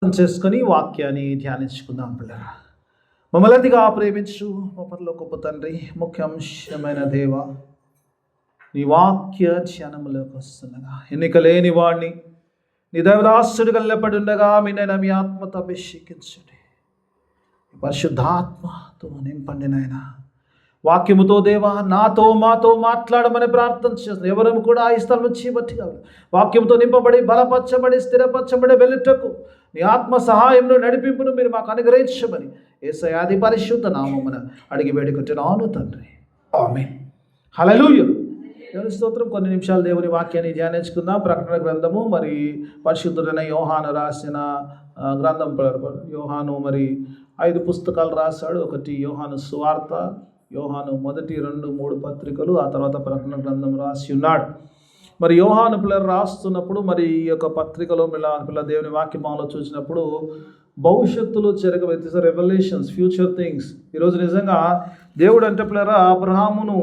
చేసుకొని వాక్యాన్ని ధ్యానించుకుందాం పిల్లరా. మమ్మల్ని అతిగా ప్రేమించు మా పరలోకపు తండ్రి, ముఖ్యాంశమైన దేవ, నీ వాక్య ధ్యానములోకి వస్తుండగా ఎన్నికలేని వాడిని నీ దైవదాసుడు కల్లపడి ఉండగా మీ ఆత్మతో అభిషేకించండి. పరిశుద్ధాత్మతో నింపండి నాయన. వాక్యముతో దేవా నాతో మాతో మాట్లాడమని ప్రార్థన చేస్తుంది. ఎవరు కూడా ఈ స్థలం నుంచి బట్టి కావాలి. వాక్యంతో నింపబడి బలపరచబడి స్థిరపరచబడి వెళ్ళుటకు నీ ఆత్మ సహాయంలో నడిపింపును మీరు మాకు అనుగ్రహించమని యేసయ్య పరిశుద్ధ నామమున అడిగి వేడుకుంటున్నాను తండ్రి, ఆమేన్. హల్లెలూయా. దేవుని స్తోత్రం. కొన్ని నిమిషాలు దేవుని వాక్యాన్ని ధ్యానించుకుందాం. ప్రకటన గ్రంథము మరి పరిశుద్ధుడైన యోహాను రాసిన గ్రంథం. యోహాను మరి 5 పుస్తకాలు రాశాడు. ఒకటి యోహాను సువార్త, యోహాను మొదటి 2, 3 పత్రికలు, ఆ తర్వాత ప్రకటన గ్రంథం రాసి ఉన్నాడు. మరి యోహాను పిల్లలు రాస్తున్నప్పుడు మరి ఈ యొక్క పత్రికలో పిల్ల దేవుని వాక్యభావంలో చూసినప్పుడు భవిష్యత్తులో జరగబోయే రెవల్యూషన్స్, ఫ్యూచర్ థింగ్స్. ఈరోజు నిజంగా దేవుడు అంటే పిల్లరా అబ్రహామును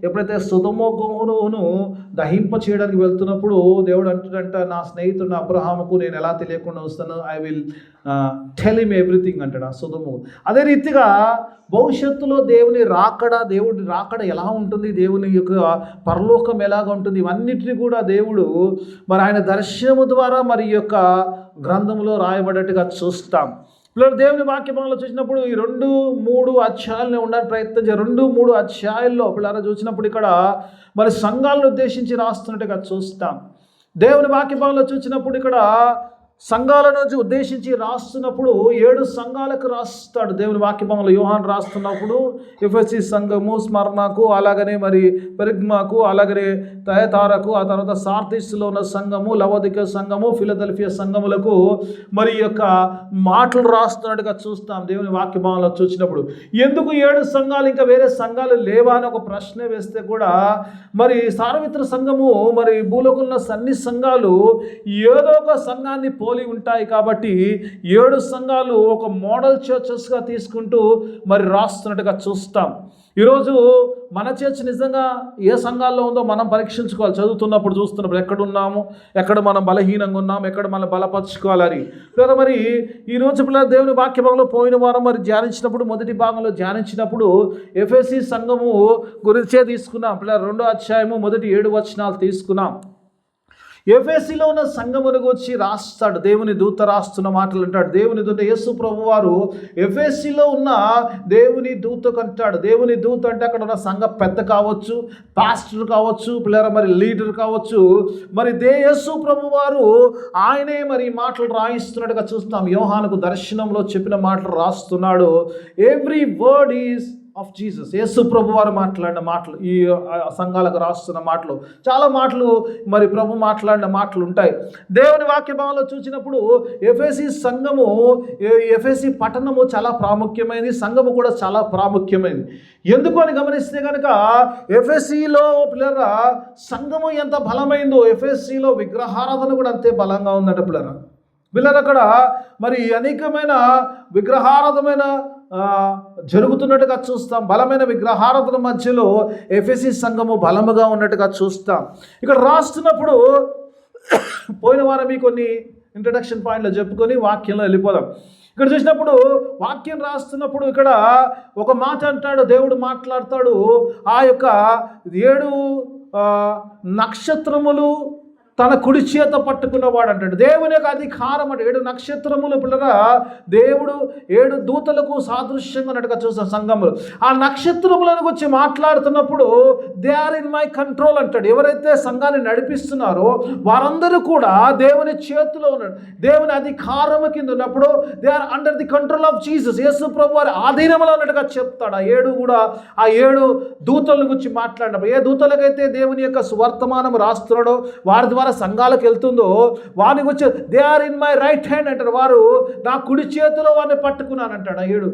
ఎప్పుడైతే సొదొమ గొమొరను దహింప చేయడానికి వెళ్తున్నప్పుడు దేవుడు అంటాడంట, నా స్నేహితుడు అబ్రహాముకు నేను ఎలా తెలియకుండా వస్తాను, I will tell him everything అంటాడు ఆ సొదొమ. అదే రీతిగా భవిష్యత్తులో దేవుడి రాకడ ఎలా ఉంటుంది, దేవుని యొక్క పరలోకం ఎలాగ ఉంటుంది, ఇవన్నిటిని కూడా దేవుడు మరి ఆయన దర్శనము ద్వారా మరి ఈ యొక్క గ్రంథంలో రాయబడేట్టుగా చూస్తాం. పిల్లలు దేవుని వాక్యభావంలో చూసినప్పుడు ఈ 2-3 అధ్యాయాలను ఉండడానికి ప్రయత్నం చేయాలి. 2-3 అధ్యాయాల్లో పిల్లలు చూసినప్పుడు ఇక్కడ మరి సంఘాలను ఉద్దేశించి రాస్తున్నట్టుగా చూస్తాం. దేవుని వాక్యభావంలో చూసినప్పుడు ఇక్కడ సంఘాలను ఉద్దేశించి రాస్తున్నప్పుడు 7 సంఘాలకు రాస్తాడు దేవుని వాక్యభావంలో. యోహాను రాస్తున్నప్పుడు ఎఫెసీ సంఘము, స్మరణకు, అలాగనే మరి పెరిగ్మాకు, అలాగనే తయతారకు, ఆ తర్వాత సార్దిస్లో ఉన్న సంఘము, లవోదిక సంఘము, ఫిలదెల్ఫియా సంఘములకు మరి యొక్క మాటలు రాస్తున్నట్టుగా చూస్తాం దేవుని వాక్యభావంలో చూసినప్పుడు. ఎందుకు 7 సంఘాలు, ఇంకా వేరే సంఘాలు లేవా అని ఒక ప్రశ్న వేస్తే కూడా మరి సార్వత్రిక సంఘము మరి భూలోకంలో అన్ని సంఘాలు ఏదో ఒక సంఘాన్ని పోలి ఉంటాయి కాబట్టి 7 సంఘాలు ఒక మోడల్ చర్చెస్గా తీసుకుంటూ మరి రాస్తున్నట్టుగా చూస్తాం. ఈరోజు మన చర్చ్ నిజంగా ఏ సంఘాల్లో ఉందో మనం పరీక్షించుకోవాలి. చదువుతున్నప్పుడు చూస్తున్నప్పుడు ఎక్కడున్నాము, ఎక్కడ మనం బలహీనంగా ఉన్నాము, ఎక్కడ మనం బలపరచుకోవాలని. లేదా మరి ఈరోజు పిల్లల దేవుని వాక్యభాగంలో పోయిన వారం మరి ధ్యానించినప్పుడు, మొదటి భాగంలో ధ్యానించినప్పుడు ఎఫెసీ సంఘము గురించే తీసుకున్నాం. పిల్లల 2వ అధ్యాయము మొదటి 7 వచనాలు తీసుకున్నాం. ఎఫెసీలో ఉన్న సంఘమును గురించి రాస్తాడు. దేవుని దూత రాస్తున్న మాటలు అంటాడు. దేవుని దూత యేసు ప్రభు వారు ఎఫెసీలో ఉన్న దేవుని దూతకు అంటాడు. దేవుని దూత అంటే అక్కడ ఉన్న సంఘ పెద్ద కావచ్చు, పాస్టర్ కావచ్చు, పిల్లల మరి లీడర్ కావచ్చు, మరి యేసు ప్రభు వారు ఆయనే మరి మాటలు రాయిస్తున్నట్టుగా చూస్తాం. యోహానుకు దర్శనంలో చెప్పిన మాటలు రాస్తున్నాడు. Every word is of Jesus. యేసు ప్రభు వారు మాట్లాడిన మాటలు, ఈ సంఘాలకు రాస్తున్న మాటలు, చాలా మాటలు మరి ప్రభు మాట్లాడిన మాటలు ఉంటాయి. దేవుని వాక్యభావంలో చూసినప్పుడు ఎఫెసీ సంఘము, ఎఫెసీ పట్టణము చాలా ప్రాముఖ్యమైనది, సంఘము కూడా చాలా ప్రాముఖ్యమైనది. ఎందుకు అని గమనిస్తే కనుక ఎఫెసీలో పిల్లరా సంఘము ఎంత బలమైందో ఎఫెసీలో విగ్రహారాధన కూడా అంతే బలంగా ఉందట పిల్లరా. పిల్లలు అక్కడ మరి అనేకమైన విగ్రహారాధమైన జరుగుతున్నట్టుగా చూస్తాం. బలమైన విగ్రహారాధన మధ్యలో ఎఫెసీ సంఘము బలముగా ఉన్నట్టుగా చూస్తాం. ఇక్కడ రాస్తున్నప్పుడు పోయిన వారం కొన్ని ఇంట్రడక్షన్ పాయింట్లు చెప్పుకొని వాక్యంలో వెళ్ళిపోదాం. ఇక్కడ చూసినప్పుడు వాక్యం రాస్తున్నప్పుడు ఇక్కడ ఒక మాట అంటాడు, దేవుడు మాట్లాడతాడు. ఆ యొక్క 7 నక్షత్రములు తన కుడి చేత పట్టుకున్నవాడు అంటాడు. దేవుని యొక్క అధికారం అంటే 7 నక్షత్రములు పిల్లగా దేవుడు 7 దూతలకు సాదృశ్యంగా ఉన్నట్టుగా చూస్తాం సంఘములు. ఆ నక్షత్రములను గురించి మాట్లాడుతున్నప్పుడు they are in my control అంటాడు. ఎవరైతే సంఘాన్ని నడిపిస్తున్నారో వారందరూ కూడా దేవుని చేతిలో ఉన్నాడు, దేవుని అధికారము కింద ఉన్నప్పుడు they are under the control of Jesus. యేసు ప్రభు వారి ఆధీనంలో ఉన్నట్టుగా చెప్తాడు. ఆ 7 కూడా ఆ 7 దూతల గురించి మాట్లాడినప్పుడు ఏ దూతలకైతే దేవుని యొక్క సువర్తమానం రాస్తున్నాడో వారి ద్వారా సంఘాలకు వెళ్తుందో వారిని వచ్చి they are in my right hand అంటారు. వారు నా కుడి చేతిలో వారిని పట్టుకున్నాను అంటాడు. ఆ 7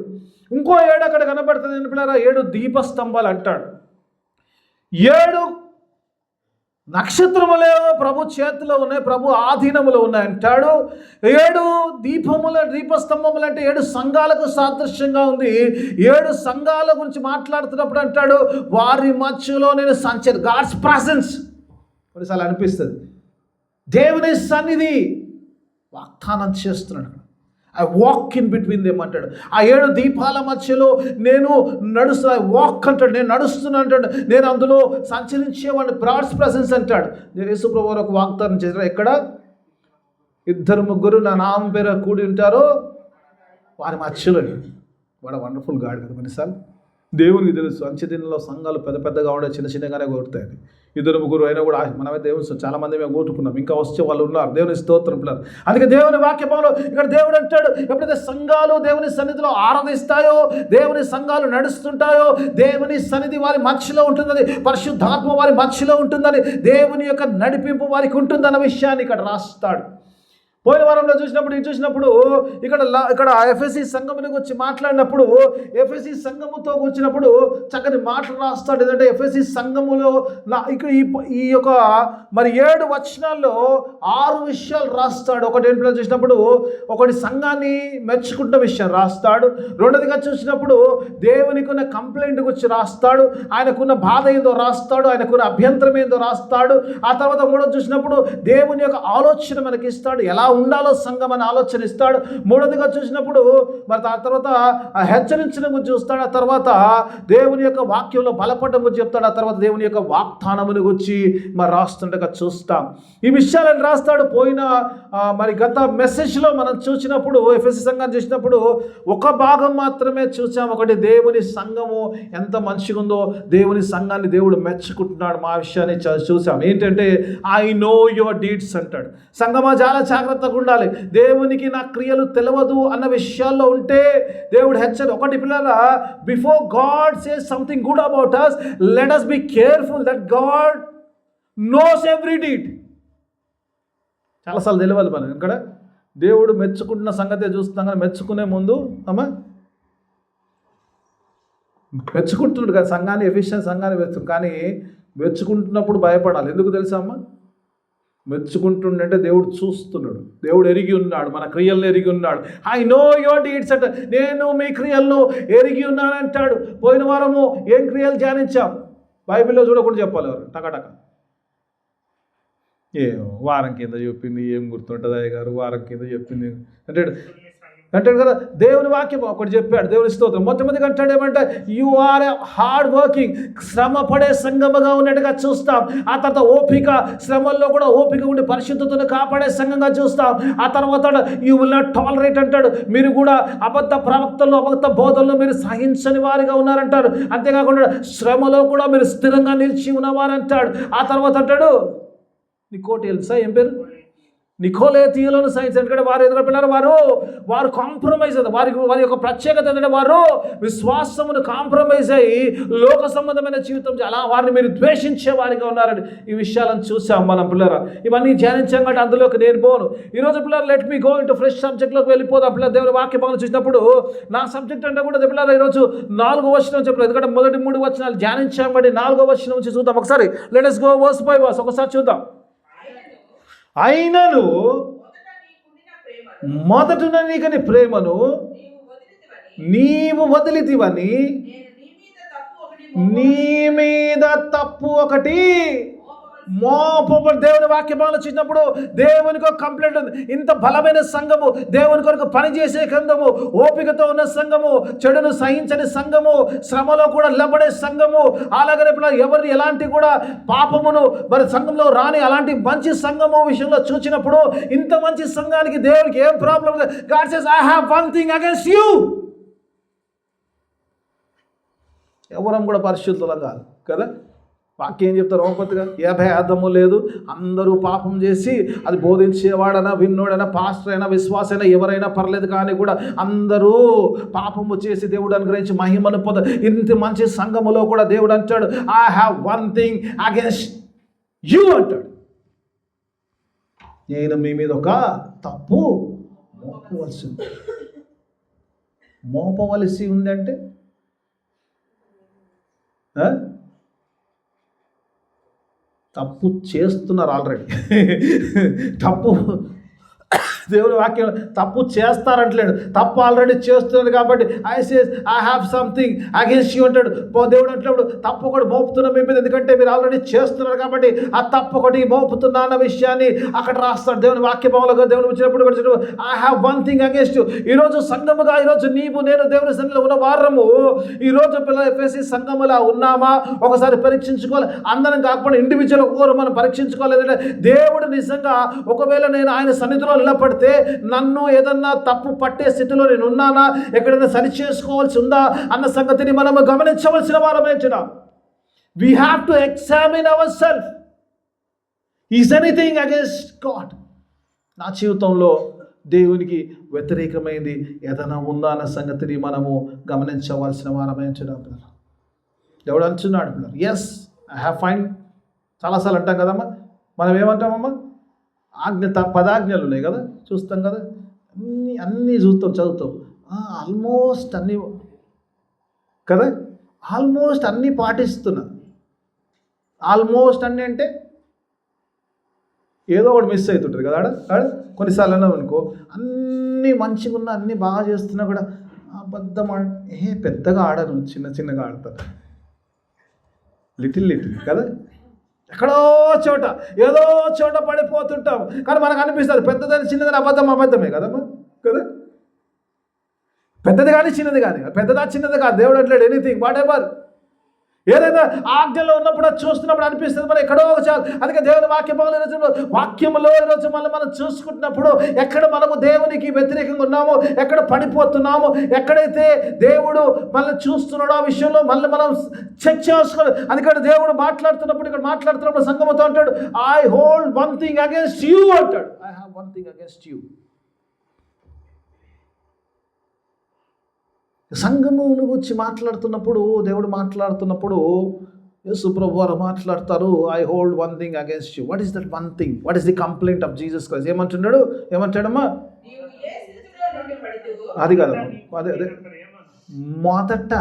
ఇంకో 7 అక్కడ కనబడుతుంది పిల్లరా, 7 దీపస్తంభాలు అంటాడు. 7 నక్షత్రములే ప్రభు చేతిలో ఉన్నాయి, ప్రభు ఆధీనములో ఉన్నాయి అంటాడు. 7 దీపస్తంభములు అంటే 7 సంఘాలకు సాదృశ్యంగా ఉంది. 7 సంఘాల గురించి మాట్లాడుతున్నప్పుడు అంటాడు వారి మధ్యలో నేను గాడ్స్ ప్రెసెన్స్ కొన్నిసార్లు అనిపిస్తుంది. దేవుని సన్నిధి వాగ్దానం చేస్తున్నాడు. I walk in between them అంటాడు. ఆ 7 దీపాల మధ్యలో నేను నడుస్తా, ఐ వాక్ అంటాడు, నేను నడుస్తున్నా అంటాడు, నేను అందులో సంచరించేవాడిని, గాడ్స్ ప్రెసెన్స్ అంటాడు. యేసుప్రభు వారు ఒక వాగ్దానం చేశారు, ఎక్కడ 2-3 నా నామం పేర కూడి ఉంటారో వారి మధ్యలో. వాడు వండర్ఫుల్ గాడ్ కదా. కొన్నిసార్లు దేవునికి తెలుసు అంచెదినంలో సంఘాలు పెద్ద పెద్దగా ఉండే చిన్న చిన్నగానే కోరుతాయని. 2-3 అయినా కూడా మనమే దేవుని చాలామంది మేము కోరుకున్నాం, ఇంకా వచ్చే వాళ్ళు ఉన్నారు. దేవుని స్తోత్రం పిల్లలు. అందుకే దేవుని వాక్యంలో ఇక్కడ దేవుడు అంటాడు, ఎప్పుడైతే సంఘాలు దేవుని సన్నిధిలో ఆరాధిస్తాయో, దేవుని సంఘాలు నడుస్తుంటాయో, దేవుని సన్నిధి వారి మధ్యలో ఉంటుందని, పరిశుద్ధాత్మ వారి మధ్యలో ఉంటుందని, దేవుని యొక్క నడిపింపు వారికి ఉంటుందన్న విషయాన్ని ఇక్కడ రాస్తాడు. పోయిన వారంలో చూసినప్పుడు ఇక్కడ ఎఫ్ఎస్సి సంఘముని గురించి మాట్లాడినప్పుడు, ఎఫ్ఎస్సి సంఘముతో వచ్చినప్పుడు చక్కని మాటలు రాస్తాడు. ఏంటంటే ఎఫ్ఎస్సి సంఘములో ఇక్కడ ఈ యొక్క మరి 7 వచనాల్లో 6 విషయాలు రాస్తాడు. ఒకటి ఏంటో చూసినప్పుడు, ఒకటి సంఘాన్ని మెచ్చుకుంటున్న విషయం రాస్తాడు. రెండోదిగా చూసినప్పుడు దేవునికి ఉన్న కంప్లైంట్ గురించి రాస్తాడు, ఆయనకున్న బాధ ఏందో రాస్తాడు, ఆయనకున్న అభ్యంతరం ఏందో రాస్తాడు. ఆ తర్వాత మూడోది చూసినప్పుడు దేవుని యొక్క ఆలోచన మనకి ఇస్తాడు, ఎలా ఉండాలో సంఘం అని ఆలోచన ఇస్తాడు. మూడోదిగా చూసినప్పుడు మరి ఆ తర్వాత హెచ్చరించడం గురించి చూస్తాడు. ఆ తర్వాత దేవుని యొక్క వాక్యంలో బలపడడం గురించి చెప్తాడు. ఆ తర్వాత దేవుని యొక్క వాగ్దానముని గురించి మరి రాస్తుండగా చూస్తాం. ఈ విషయాలను రాస్తాడు. పోయిన మరి గత మెసేజ్లో మనం చూసినప్పుడు, ఎఫ్ఎస్సి సంఘాన్ని చూసినప్పుడు ఒక భాగం మాత్రమే చూసాం. ఒకటి దేవుని సంఘము ఎంత మంచిగా ఉందో, దేవుని సంఘాన్ని దేవుడు మెచ్చుకుంటున్నాడు మా విషయాన్ని చూసాం. ఏంటంటే ఐ నో యువర్ డీడ్స్ అంటాడు. సంఘమా చాలా జాగ్రత్తగా ఉండాలి. దేవునికి నా క్రియలు తెలియదు అన్న విషయాల్లో ఉంటే దేవుడు హెచ్చరి. ఒకటి పిల్లల, before God says something good about us, let us be careful that God knows every deed. చాలాసార్లు తెలియాలి మనం. ఇక్కడ దేవుడు మెచ్చుకుంటున్న సంగతే చూస్తాం, కానీ మెచ్చుకునే ముందు మెచ్చుకుంటున్నాడు కదా సంఘాన్ని, ఎఫిషియెంట్ సంఘాన్ని మెచ్చుకుంటు, కానీ మెచ్చుకుంటున్నప్పుడు భయపడాలి. ఎందుకు తెలుసా అమ్మ? మెచ్చుకుంటుండే దేవుడు చూస్తున్నాడు, దేవుడు ఎరిగి ఉన్నాడు, మన క్రియలను ఎరిగి ఉన్నాడు. ఐ నో యువర్ డీడ్స్ అంట, నేను మీ క్రియలను ఎరిగి ఉన్నాను అంటాడు. పోయిన వారము ఏం క్రియలు ధ్యానించాం? బైబిల్లో చూడకుండా చెప్పాలి ఎవరు టకటక. వారం కింద చెప్పింది ఏం గుర్తుంటుంది అయ్య గారు, వారం కింద చెప్పింది అంటాడు కదా. దేవుని వాక్యం ఒకటి చెప్పాడు, దేవుని స్తోత్రం. మొట్టమొదటిగా అంటాడు ఏమంటే, you are a hard working, శ్రమ పడే సంఘముగా ఉన్నట్టుగా చూస్తాం. ఆ తర్వాత ఓపిక, శ్రమల్లో కూడా ఓపిక ఉండి పరిశుద్ధతను కాపాడే సంఘంగా చూస్తాం. ఆ తర్వాత యు విల్ నాట్ టాలరేట్ అంటాడు, మీరు కూడా అబద్ధ ప్రవక్తలు, అబద్ధ బోధనలు మీరు సహించని వారిగా ఉన్నారంటాడు. అంతేకాకుండా శ్రమలో కూడా మీరు స్థిరంగా నిలిచి ఉన్నవారంటాడు. ఆ తర్వాత అంటాడు, నికోదేముసా ఏం పేరు, నికోదేములను సైన్స్. ఎందుకంటే వారు ఎదురు పిల్లలు, వారు కాంప్రమైజ్ అయ్యారు. వారి యొక్క ప్రత్యేకత ఏంటంటే వారు విశ్వాసమును కాంప్రమైజ్ అయ్యి లోక సంబంధమైన జీవితం, అలా వారిని మీరు ద్వేషించే వారిగా ఉన్నారని ఈ విషయాలను చూసాం మనం పిల్లరా. ఇవన్నీ ధ్యానించాం కాబట్టి అందులోకి నేను పోను. ఈరోజు పిల్లలు let me go into fresh సబ్జెక్ట్లోకి వెళ్ళిపోదాం. పిల్లలు దేవుని వాక్య భాగం చూసినప్పుడు నా సబ్జెక్ట్ అంటే కూడా పిల్లలు ఈరోజు 4వ వచనం చెప్పలేదు, ఎందుకంటే మొదటి 3 వచనాలు ధ్యానించాం కాబట్టి 4వ వచనం నుంచి చూద్దాం. ఒకసారి let us go verse by verse ఒకసారి చూద్దాం. అయినను మొదట నీకని ప్రేమను నీవు వదిలితివని నీ మీద తప్పు ఒకటి మోపబడి. దేవుని వాక్యమాలు చూసినప్పుడు దేవునికి ఒక కంప్లైంట్ ఉంది. ఇంత బలమైన సంఘము, దేవుని కొరకు పనిచేసే సంఘము, ఓపికతో ఉన్న సంఘము, చెడును సహించని సంఘము, శ్రమలో కూడా నిలబడే సంఘము, అలాగనే ఎవరిని ఎలాంటి కూడా పాపమును మరి సంఘంలో రాని అలాంటి మంచి సంఘము విషయంలో చూసినప్పుడు, ఇంత మంచి సంఘానికి దేవునికి ఏం ప్రాబ్లం లేదు. God says I have one thing against you. ఎవరం కూడా పరిశుద్ధులం కాదు కదా. వాక్యం ఏం చెప్తారు ఓపతిగా, ఏ భేదము లేదు, అందరూ పాపం చేసి, అది బోధించేవాడైనా, విన్నోడైనా, పాస్టర్ అయినా, విశ్వాసైనా, ఎవరైనా పర్లేదు, కానీ కూడా అందరూ పాపము చేసి దేవుడు అనుగ్రహించి మహిమను పొంద. ఇంత మంచి సంఘములో కూడా దేవుడు అంటాడు, I have one thing against you అంటాడు. నేను మీ మీద ఒక తప్పు మోపవలసి ఉందంటే తప్పు చేస్తున్నారు ఆల్రెడీ. దేవుని వాక్యం తప్పు చేస్తారంటలేడు, తప్పు ఆల్రెడీ చేస్తున్నాడు కాబట్టి I have something against you అంటాడు. దేవుడు అంటున్నప్పుడు తప్పు ఒకటి మోపుతున్నా మీ మీద, ఎందుకంటే మీరు ఆల్రెడీ చేస్తున్నారు కాబట్టి ఆ తప్పు ఒకటి మోపుతున్నా అన్న విషయాన్ని అక్కడ రాస్తాడు. దేవుని వాక్య భావంలో దేవుడు వచ్చినప్పుడు కూడా I have one thing against you. ఈరోజు సంఘముగా ఈరోజు నీవు నేను దేవుని సన్నిధిలో ఉన్న వారము ఈరోజు పిల్లలు ఎఫెసీ సంఘములా ఉన్నామా ఒకసారి పరీక్షించుకోవాలి. అందరం కాకపోతే ఇండివిజువల్ ఒక్కొక్కరు మనం పరీక్షించుకోవాలి. దేవుడు నిజంగా ఒకవేళ నేను ఆయన సన్నిధిలో నిలబడితే నన్ను ఏదన్నా తప్పు పట్టే స్థితిలో నేను ఉన్నానా, ఎక్కడైనా సరి చేసుకోవాల్సి ఉందా అన్న సంగతిని మనము గమనించవలసిన వారమే. We have to examine ourselves. Is anything against God? నా జీవితంలో దేవునికి వ్యతిరేకమైంది ఏదైనా ఉందా అన్న సంగతిని మనము గమనించవలసిన వారమే. దేవుడు అంటున్నాడు పిల్లలు, ఎస్ ఐ హ్యావ్ ఫైండ్. చాలాసార్లు అంటాం కదమ్మా, మనం ఏమంటామమ్మా, పదాజ్ఞలు ఉన్నాయి కదా, చూస్తాం కదా, అన్నీ చూస్తాం, చదువుతాం, ఆల్మోస్ట్ అన్నీ కదా, ఆల్మోస్ట్ అన్నీ పాటిస్తున్నా. ఆల్మోస్ట్ అన్నీ అంటే ఏదో ఒకటి మిస్ అవుతుంటుంది కదా ఆడ. కొన్నిసార్లు అన్నాం అనుకో, అన్నీ మంచిగా ఉన్నా, అన్నీ బాగా చేస్తున్నా కూడా అబద్ధం పెద్దగా ఆడను, చిన్నగా ఆడతాను, లిటిల్ కదా. ఎక్కడో చోట ఏదో చోట పడిపోతుంటాం, కానీ మనకు అనిపిస్తుంది పెద్దదని చిన్నదని అబద్ధమే కదమ్మా కదా. పెద్దది కానీ చిన్నది కానీ, పెద్దదా చిన్నది కాదు, దేవుడు అంటాడు ఎనీథింగ్ వాట్ ఎవర్. ఏదైనా ఆజ్ఞలో ఉన్నప్పుడు చూస్తున్నప్పుడు అనిపిస్తుంది మనం ఎక్కడో ఒక చాలు. అందుకే దేవుని వాక్యంలో ఈరోజు మనం చూసుకుంటున్నప్పుడు ఎక్కడ మనము దేవునికి వ్యతిరేకంగా ఉన్నామో, ఎక్కడ పడిపోతున్నామో, ఎక్కడైతే దేవుడు మనల్ని చూస్తున్నాడో ఆ విషయంలో మళ్ళీ మనం చెక్ చేసుకోవాలి. అందుకని దేవుడు మాట్లాడుతున్నప్పుడు సంఘముతో అంటాడు, I hold one thing against you అంటాడు. I have one thing against you. సంఘమును గురించి మాట్లాడుతున్నప్పుడు, దేవుడు మాట్లాడుతున్నప్పుడు యేసు ప్రభువు వారు మాట్లాడతారు, I hold one thing against you. What is that one thing? What is the complaint of Jesus Christ? ఏమంటాడమ్మా? అది కాదమ్మా, అదే మొదట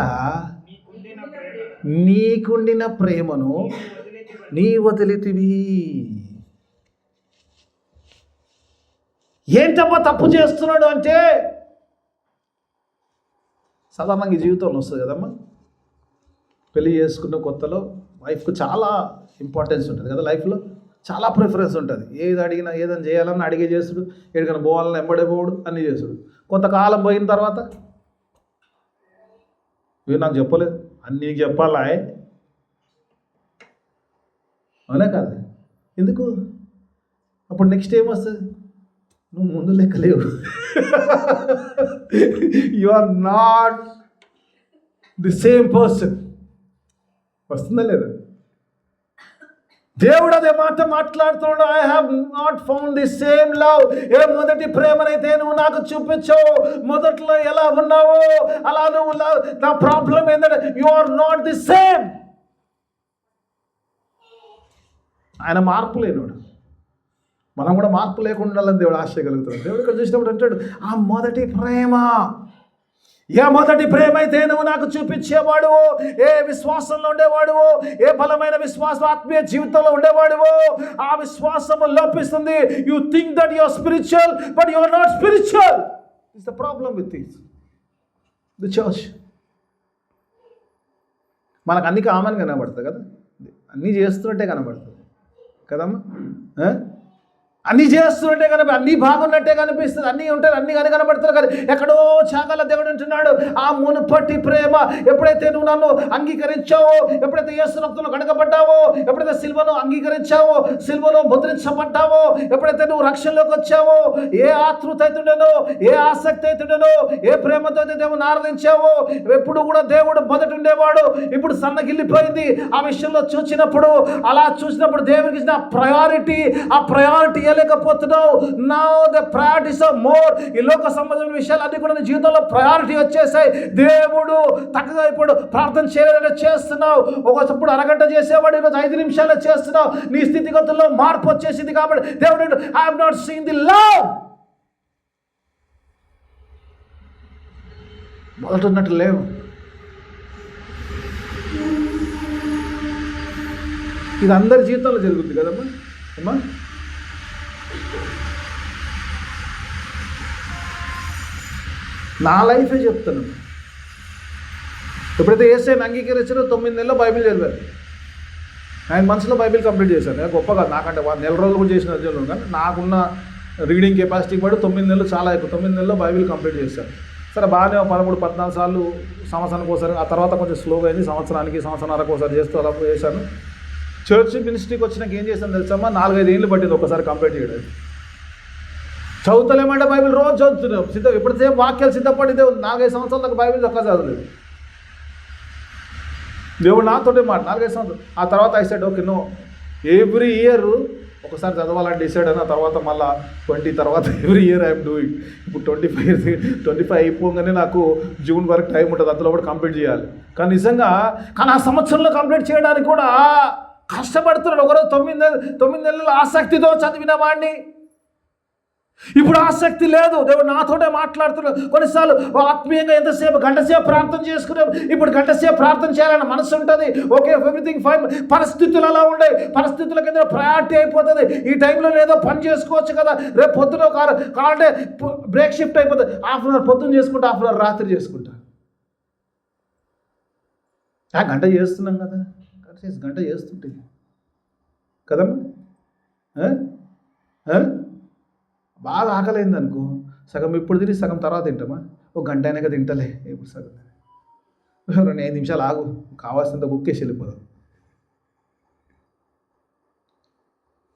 నీకుండిన ప్రేమను నీ వదిలితివి. ఏంటమ్మా తప్పు చేస్తున్నాడు అంటే, సాధారణంగా ఈ జీవితంలో వస్తుంది కదమ్మా, పెళ్ళి చేసుకున్న కొత్తలో వైఫ్కు చాలా ఇంపార్టెన్స్ ఉంటుంది కదా, లైఫ్లో చాలా ప్రిఫరెన్స్ ఉంటుంది. ఏది అడిగినా ఏదైనా చేయాలన్నా అడిగే చేసుడు, ఎక్కడికైనా పోవాలన్నా ఎంబడే పోవడు, అన్నీ చేసుడు. కొంతకాలం పోయిన తర్వాత ఇవి నాకు చెప్పలేదు, అన్నీ చెప్పాలా అవునా కాదు? ఎందుకు? అప్పుడు నెక్స్ట్ ఏమొస్తుంది? నువ్వు ముందు లెక్కలేవు. You are not the same person. వస్తుందా లేదా? దేవుడు అదే మాట మాట్లాడుతున్నాడు, I have not found the same love. ఏ మొదటి ప్రేమనైతే నువ్వు నాకు చూపించావు, మొదట్లో ఎలా ఉన్నావో అలా నువ్వు. నా ప్రాబ్లం ఏంటంటే you are not the same. ఆయన మార్పు లేనివాడు, మనం కూడా మార్పు లేకుండా ఉండాలని దేవుడు ఆశ కలుగుతాడు. దేవుడు ఇక్కడ చూసినప్పుడు అంటాడు, ఆ మొదటి ప్రేమ, ఏ మొదటి ప్రేమ అయితే నువ్వు నాకు చూపించేవాడువో, ఏ విశ్వాసంలో ఉండేవాడువో, ఏ బలమైన విశ్వాసం ఆత్మీయ జీవితంలో ఉండేవాడువో, ఆ విశ్వాసము లోపిస్తుంది. You think that you are spiritual but you are not spiritual. It's the problem with the church. మనకు అన్ని కామన్ కనబడుతుంది కదా, అన్నీ చేస్తున్నట్టే కనబడుతుంది కదమ్మా. అన్నీ చేస్తున్నట్టే కనిపి, అన్నీ బాగున్నట్టే కనిపిస్తుంది, అన్నీ ఉంటాయి, అన్నీ కానీ కనబడుతుంది. కానీ ఎక్కడో చాగల దేవుడు అంటున్నాడు, ఆ మునుపటి ప్రేమ ఎప్పుడైతే నువ్వు నన్ను అంగీకరించావో, ఎప్పుడైతే యేసు రక్తంలో కడగబడ్డావో, ఎప్పుడైతే సిల్వను అంగీకరించావో, సిల్వలో ముద్రించబడ్డావో, ఎప్పుడైతే నువ్వు రక్షణలోకి వచ్చావో, ఏ ఆతృత అవుతుండేనో, ఏ ఆసక్తి అవుతుండేనో, ఏ ప్రేమతో అయితే దేవుని ఆరాధించావో, ఎప్పుడు కూడా దేవుడు మొదటి ఉండేవాడు, ఇప్పుడు సన్నగిల్లిపోయింది. ఆ విషయంలో అలా చూసినప్పుడు దేవునికి ఇచ్చిన ప్రయారిటీ, ఆ ప్రయారిటీ లేకపోతున్నావు. Now the priorities are more. ఈ లోక సంబంధమైన విషయాలు అన్ని కూడా నీ జీవితంలో ప్రయారిటీ వచ్చేసాయి. దేవుడు తగ్గగా ఇప్పుడు ప్రార్థన చేయాలంటే చేస్తున్నావు. ఒకప్పుడు అరగంట చేసేవాడు ఈరోజు 5 నిమిషాలు చేస్తున్నావు. నీ స్థితిగతుల్లో మార్పు వచ్చేసింది కాబట్టి దేవుడు I have not seen the love. మొదట ఉన్నట్టు లేవు. ఇది అందరి జీవితంలో జరుగుతుంది కదమ్మా అమ్మా. నా లైఫే చెప్తున్నాను. ఎప్పుడైతే యేసయ్యను అంగీకరించారో 9 నెలల్లో బైబిల్ చదివారు. 9 మంత్స్లో బైబిల్ కంప్లీట్ చేశాను. గొప్ప కాదు నాకంటే, నెల రోజులు కూడా చేసిన రోజులు, కానీ నాకున్న రీడింగ్ కెపాసిటీకి పడి 9 నెలలు చాలా ఎక్కువ. 9 నెలల్లో బైబిల్ కంప్లీట్ చేశాను. సరే బాగానే 13-14 సార్లు సంవత్సరానికి ఒకసారి, ఆ తర్వాత కొంచెం స్లోగా అయింది. సంవత్సరానికి ఒకసారి చేస్తూ అలా చేశాను. చర్చ్ మినిస్ట్రీకి వచ్చినాక ఏం చేశాను తెలుసమ్మా, 4-5 ఏళ్ళు పట్టింది ఒకసారి కంప్లీట్ చేయడం. చదువుతలేమంటే బైబిల్ రోజు చదువుతున్నాం. ఎప్పుడైతే వాక్యాలు సిద్ధపడితే 4-5 సంవత్సరాల దాకా బైబిల్ ఒక్క చదవలేదు. దేవుడు నాతోటే మాట 4-5 సంవత్సరాలు. ఆ తర్వాత I said okay, no, every year ఒకసారి చదవాలని డిసైడ్ అయిన తర్వాత మళ్ళీ 20 తర్వాత ఎవ్రీ ఇయర్ ఐఎమ్ డూయింగ్. ఇప్పుడు 25 అయిపోగానే నాకు జూన్ వరకు టైం ఉంటుంది, అందులో కూడా కంప్లీట్ చేయాలి. కానీ నిజంగా ఆ సంవత్సరంలో కంప్లీట్ చేయడానికి కూడా కష్టపడుతున్నాడు. ఒకరోజు 9 నెలలు ఆసక్తితో చదివిన వాడిని ఇప్పుడు ఆసక్తి లేదు. దేవుడు నాతోటే మాట్లాడుతున్నాడు. కొన్నిసార్లు ఆత్మీయంగా ఎంతసేపు గంటసేపు ప్రార్థన చేసుకున్నాం, ఇప్పుడు గంటసేపు ప్రార్థన చేయాలని మనసు ఉంటుంది. Okay, everything fine. పరిస్థితులు అలా ఉండే, పరిస్థితుల కింద ప్రయారిటీ అయిపోతుంది. ఈ టైంలో ఏదో పని చేసుకోవచ్చు కదా, రేపు పొద్దున కావాలంటే బ్రేక్ షిఫ్ట్ అయిపోతుంది. హాఫ్ అన్ అవర్ పొద్దున్న చేసుకుంటా, హాఫ్ అన్ అవర్ రాత్రి చేసుకుంటా. గంట చేస్తున్నాం కదా, గంట చేస్తుంటే కదమ్మా. బాగా ఆకలింది అనుకో, సగం ఇప్పుడు తిని సగం తర్వాత తింటామా? ఒక గంట అయినాక తింటలే, ఇప్పుడు సగం 2 నిమిషాలు ఆగు, కావాల్సినంత కుక్కేసి వెళ్ళిపోదాం.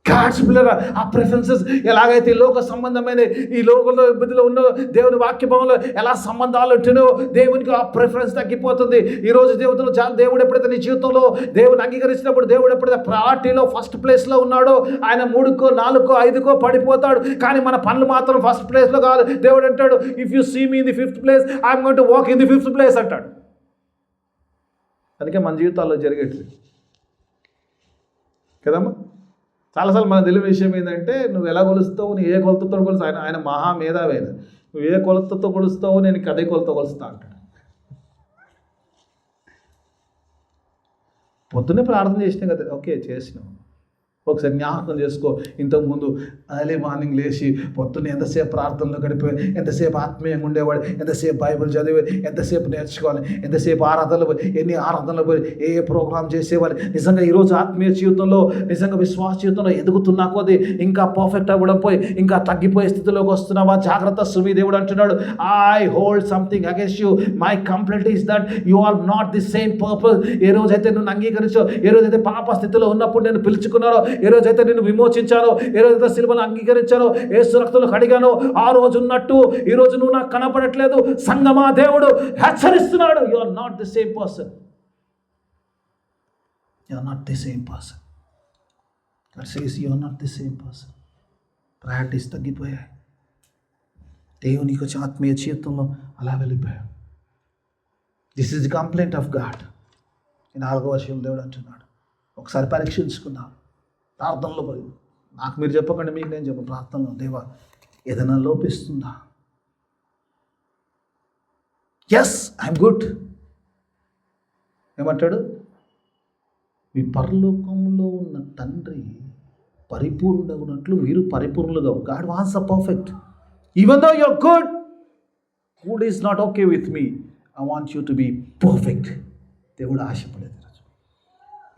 గాడ్స్ పిల్లల ఆ ప్రిఫరెన్సెస్ ఎలాగైతే లోక సంబంధమైన ఈ లోకంలో ఇబ్బందిలో ఉన్న దేవుని వాక్యభావంలో ఎలా సంబంధాలు ఉంటున్నాయో దేవునికి ఆ ప్రిఫరెన్స్ తగ్గిపోతుంది. ఈరోజు దేవుడు ఎప్పుడైతే నీ జీవితంలో దేవుని అంగీకరించినప్పుడు, దేవుడు ఎప్పుడైతే ప్రయారిటీలో ఫస్ట్ ప్లేస్లో ఉన్నాడో, ఆయన 3కో 4కో 5కో పడిపోతాడు. కానీ మన పనులు మాత్రం ఫస్ట్ ప్లేస్లో కాదు. దేవుడు అంటాడు, if you see me in the 5th place, I'm going to walk in the 5th place అంటాడు. అందుకే మన జీవితాల్లో జరిగేట్లేదు కదమ్మా. చాలాసార్లు మనకు తెలియని విషయం ఏంటంటే, నువ్వు ఎలా కొలుస్తావు, నువ్వు ఏ కొలతతో కొలుస్తావు. ఆయన మహా మేధావైన, నువ్వు ఏ కొలతతో కొలుస్తావు, నేను అదే కొలత కొలుస్తా అంటాడు. పొద్దున్నే ప్రార్థన చేసినా కదా, ఓకే చేసినావు, ఒకసారి జ్ఞాపకం చేసుకో. ఇంతకుముందు ఎర్లీ మార్నింగ్ లేచి పొద్దున్న ఎంతసేపు ప్రార్థనలో గడిపోయి, ఎంతసేపు ఆత్మీయంగా ఉండేవాడు, ఎంతసేపు బైబిల్ చదివి, ఎంతసేపు నేర్చుకోవాలి, ఎంతసేపు ఆరాధనలు పోయి, ఎన్ని ఆరాధనలు పోయి, ఏ ప్రోగ్రామ్ చేసేవాళ్ళు. నిజంగా ఈరోజు ఆత్మీయ జీవితంలో, నిజంగా విశ్వాస జీవితంలో ఎదుగుతున్నా కొద్దీ ఇంకా పర్ఫెక్ట్ అవ్వడం పోయి ఇంకా తగ్గిపోయే స్థితిలోకి వస్తున్నావా? జాగ్రత్త సుమి. దేవుడు అంటున్నాడు, I hold something against you, my complaint is that you are not the same purpose. ఏ రోజైతే నువ్వు అంగీకరించావు, ఏ రోజైతే పాప స్థితిలో ఉన్నప్పుడు నేను పిలుచుకున్నానో, ఏ రోజైతే నిన్ను విమోచించానో, ఏ రోజైతే సిలువను అంగీకరించానో, యేసు రక్తంలో కడిగానో, ఆ రోజు ఉన్నట్టు ఈ రోజు నువ్వు నాకు కనపడట్లేదు. సంగమా, దేవుడు హెచ్చరిస్తున్నాడు, you are not the same person. You are not the same person. God says you are not the same person. Priorities తగ్గిపోయాయి. దేవునికి వచ్చి ఆత్మీయ జీవితంలో అలా వెళ్ళిపోయాడు. This is the complaint of God. ఈ 4వ వచనం దేవుడు అంటున్నాడు, ఒకసారి పరీక్షించుకుందాం. ప్రార్థనలో పోయి, నాకు మీరు చెప్పకండి, మీకు నేను చెప్పను. ప్రార్థనలో, దేవా ఏదైనా లోపిస్తుందా? Yes, I'm good. ఏమంటాడు? మీ పరలోకంలో ఉన్న తండ్రి పరిపూర్ణుడుగా ఉన్నట్లు మీరు పరిపూర్ణులుగా. God wants a perfect. Even though you are good, good is not okay with me. I want you to be perfect. దేవుడు ఆశపడేది.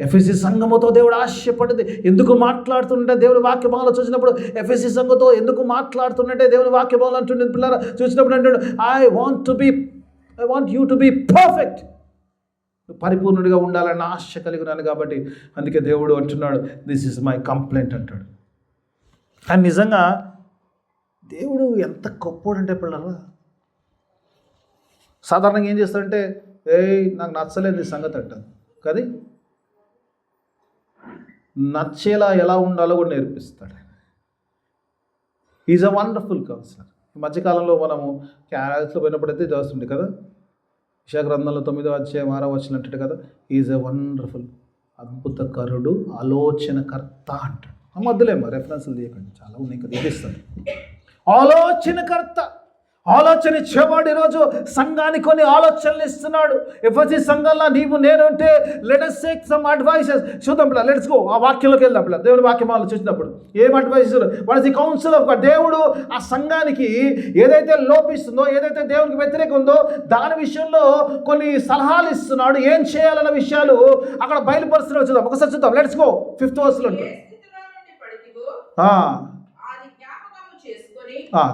ఎఫెసీ సంఘముతో దేవుడు ఆశపడేది. ఎందుకు మాట్లాడుతుంటే దేవుని వాక్యభావంలో చూసినప్పుడు, ఎఫెసీ సంఘంతో ఎందుకు మాట్లాడుతున్నట్టే దేవుని వాక్యభావంలో అంటుండే పిల్లలు చూసినప్పుడు అంటాడు, I want you to be perfect. పరిపూర్ణుడిగా ఉండాలన్న ఆశ కలిగి ఉన్నాను. కాబట్టి అందుకే దేవుడు అంటున్నాడు, దిస్ ఈజ్ మై కంప్లైంట్ అంటాడు. కానీ నిజంగా దేవుడు ఎంత గొప్పోడంటే పిల్లలు, సాధారణంగా ఏం చేస్తాడంటే, నాకు నచ్చలేదు ఈ సంగతి అంటారు కదా, నచ్చేలా ఎలా ఉండాలో కూడా నేర్పిస్తాడు. Is a wonderful counsellor. ఈ మధ్యకాలంలో మనము క్యారెట్స్లో పోయినప్పుడైతే చదువుతుండే కదా, యెషయా గ్రంథంలో 9వ అధ్యాయం 6వ వచనం అంటాడు కదా, ఈజ్ ఎ వండర్ఫుల్, అద్భుతకరుడు, ఆలోచనకర్త అంటాడు. ఆ మధ్యలో ఏమో రెఫరెన్స్లు తీయకండి, చాలా ఉన్నాయి కదా, ఇస్తాను. ఆలోచనకర్త, ఆలోచన ఇచ్చేవాడు ఈరోజు సంఘానికి కొన్ని ఆలోచనలు ఇస్తున్నాడు. ఎఫ్ఎస్సి సంఘంలో నీవు నేను ఉంటే let us take some advices. చూద్దాం పిల్ల, లెట్స్ గో. ఆ వాక్యంలోకి వెళ్దాం పిల్ల. దేవుని వాక్యం చూసినప్పుడు ఏం advice what is the council of God. దేవుడు ఆ సంఘానికి ఏదైతే లోపిస్తుందో, ఏదైతే దేవునికి వ్యతిరేకం ఉందో దాని విషయంలో కొన్ని సలహాలు ఇస్తున్నాడు. ఏం చేయాలన్న విషయాలు అక్కడ బయలుపరుస్తున్నాడు. చూద్దాం, ఒకసారి చూద్దాం. Let's go. 5th verse.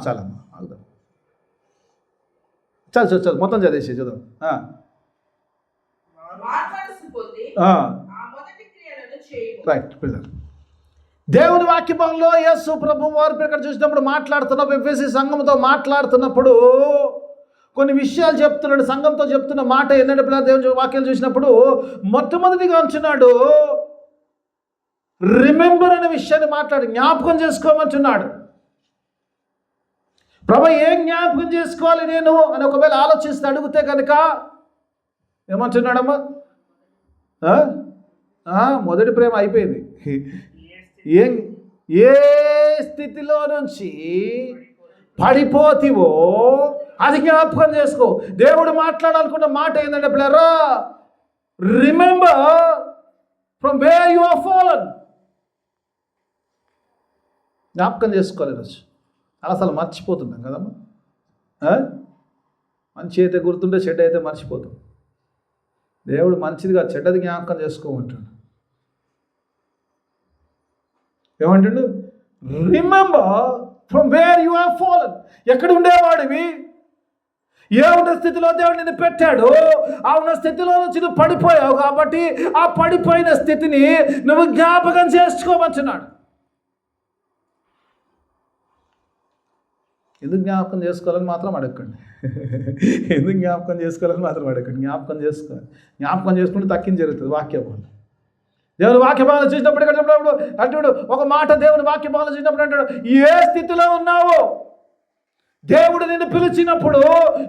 చాలమ్మా, చల్ మొత్తం చదివేసి చూద్దాం. రైట్ పిల్లలు, దేవుని వాక్యంలో యేసు ప్రభు వారు ఇక్కడ చూసినప్పుడు మాట్లాడుతున్నప్పుడు, ఎఫెసీ సంఘంతో మాట్లాడుతున్నప్పుడు కొన్ని విషయాలు చెప్తున్నాడు. సంఘంతో చెప్తున్న మాట ఏంటంటే పిల్లలు, దేవుని వాక్యం చూసినప్పుడు మొట్టమొదటిగా అంటున్నాడు రిమెంబర్ అనే విషయాన్ని మాట్లాడి జ్ఞాపకం చేసుకోమంటున్నాడు. ప్రభు ఏం జ్ఞాపకం చేసుకోవాలి నేను అని ఒకవేళ ఆలోచిస్తే అడిగితే కనుక ఏమంటున్నాడమ్మా? మొదటి ప్రేమ అయిపోయింది. ఏ స్థితిలో నుంచి పడిపోతివో అది జ్ఞాపకం చేసుకో. దేవుడు మాట్లాడాలనుకున్న మాట ఏంటంటే పిల్లరా, remember from where you are fallen. జ్ఞాపకం చేసుకోవాలి ఈరోజు. అసలు మర్చిపోతున్నాం కదమ్మా. మంచి అయితే గుర్తుంటే చెడ్డ అయితే మర్చిపోతాం. దేవుడు మంచిదిగా చెడ్డది జ్ఞాపకం చేసుకోమంటాడు. ఏమంటాడు? Remember from where you are fallen. ఎక్కడ ఉండేవాడివి? ఏ ఉన్న స్థితిలో దేవుడు నిన్ను పెట్టాడు, ఆ ఉన్న స్థితిలో నుంచి నువ్వు పడిపోయావు. కాబట్టి ఆ పడిపోయిన స్థితిని నువ్వు జ్ఞాపకం చేసుకోమంటున్నాడు. ఎందుకు జ్ఞాపకం చేసుకోవాలని మాత్రం అడగండి. ఎందుకు జ్ఞాపకం చేసుకోవాలని మాత్రం అడగండి. జ్ఞాపకం చేసుకోవాలి. జ్ఞాపకం చేసుకుంటే తక్కిన జరుగుతుంది. వాక్యభావం దేవుని వాక్యభావం చూసినప్పుడు అంటాడు ఒక మాట. దేవుని వాక్యభావం చూసినప్పుడు అంటాడు, ఏ స్థితిలో ఉన్నావు? దేవుడు నిన్ను పిలిచినప్పుడు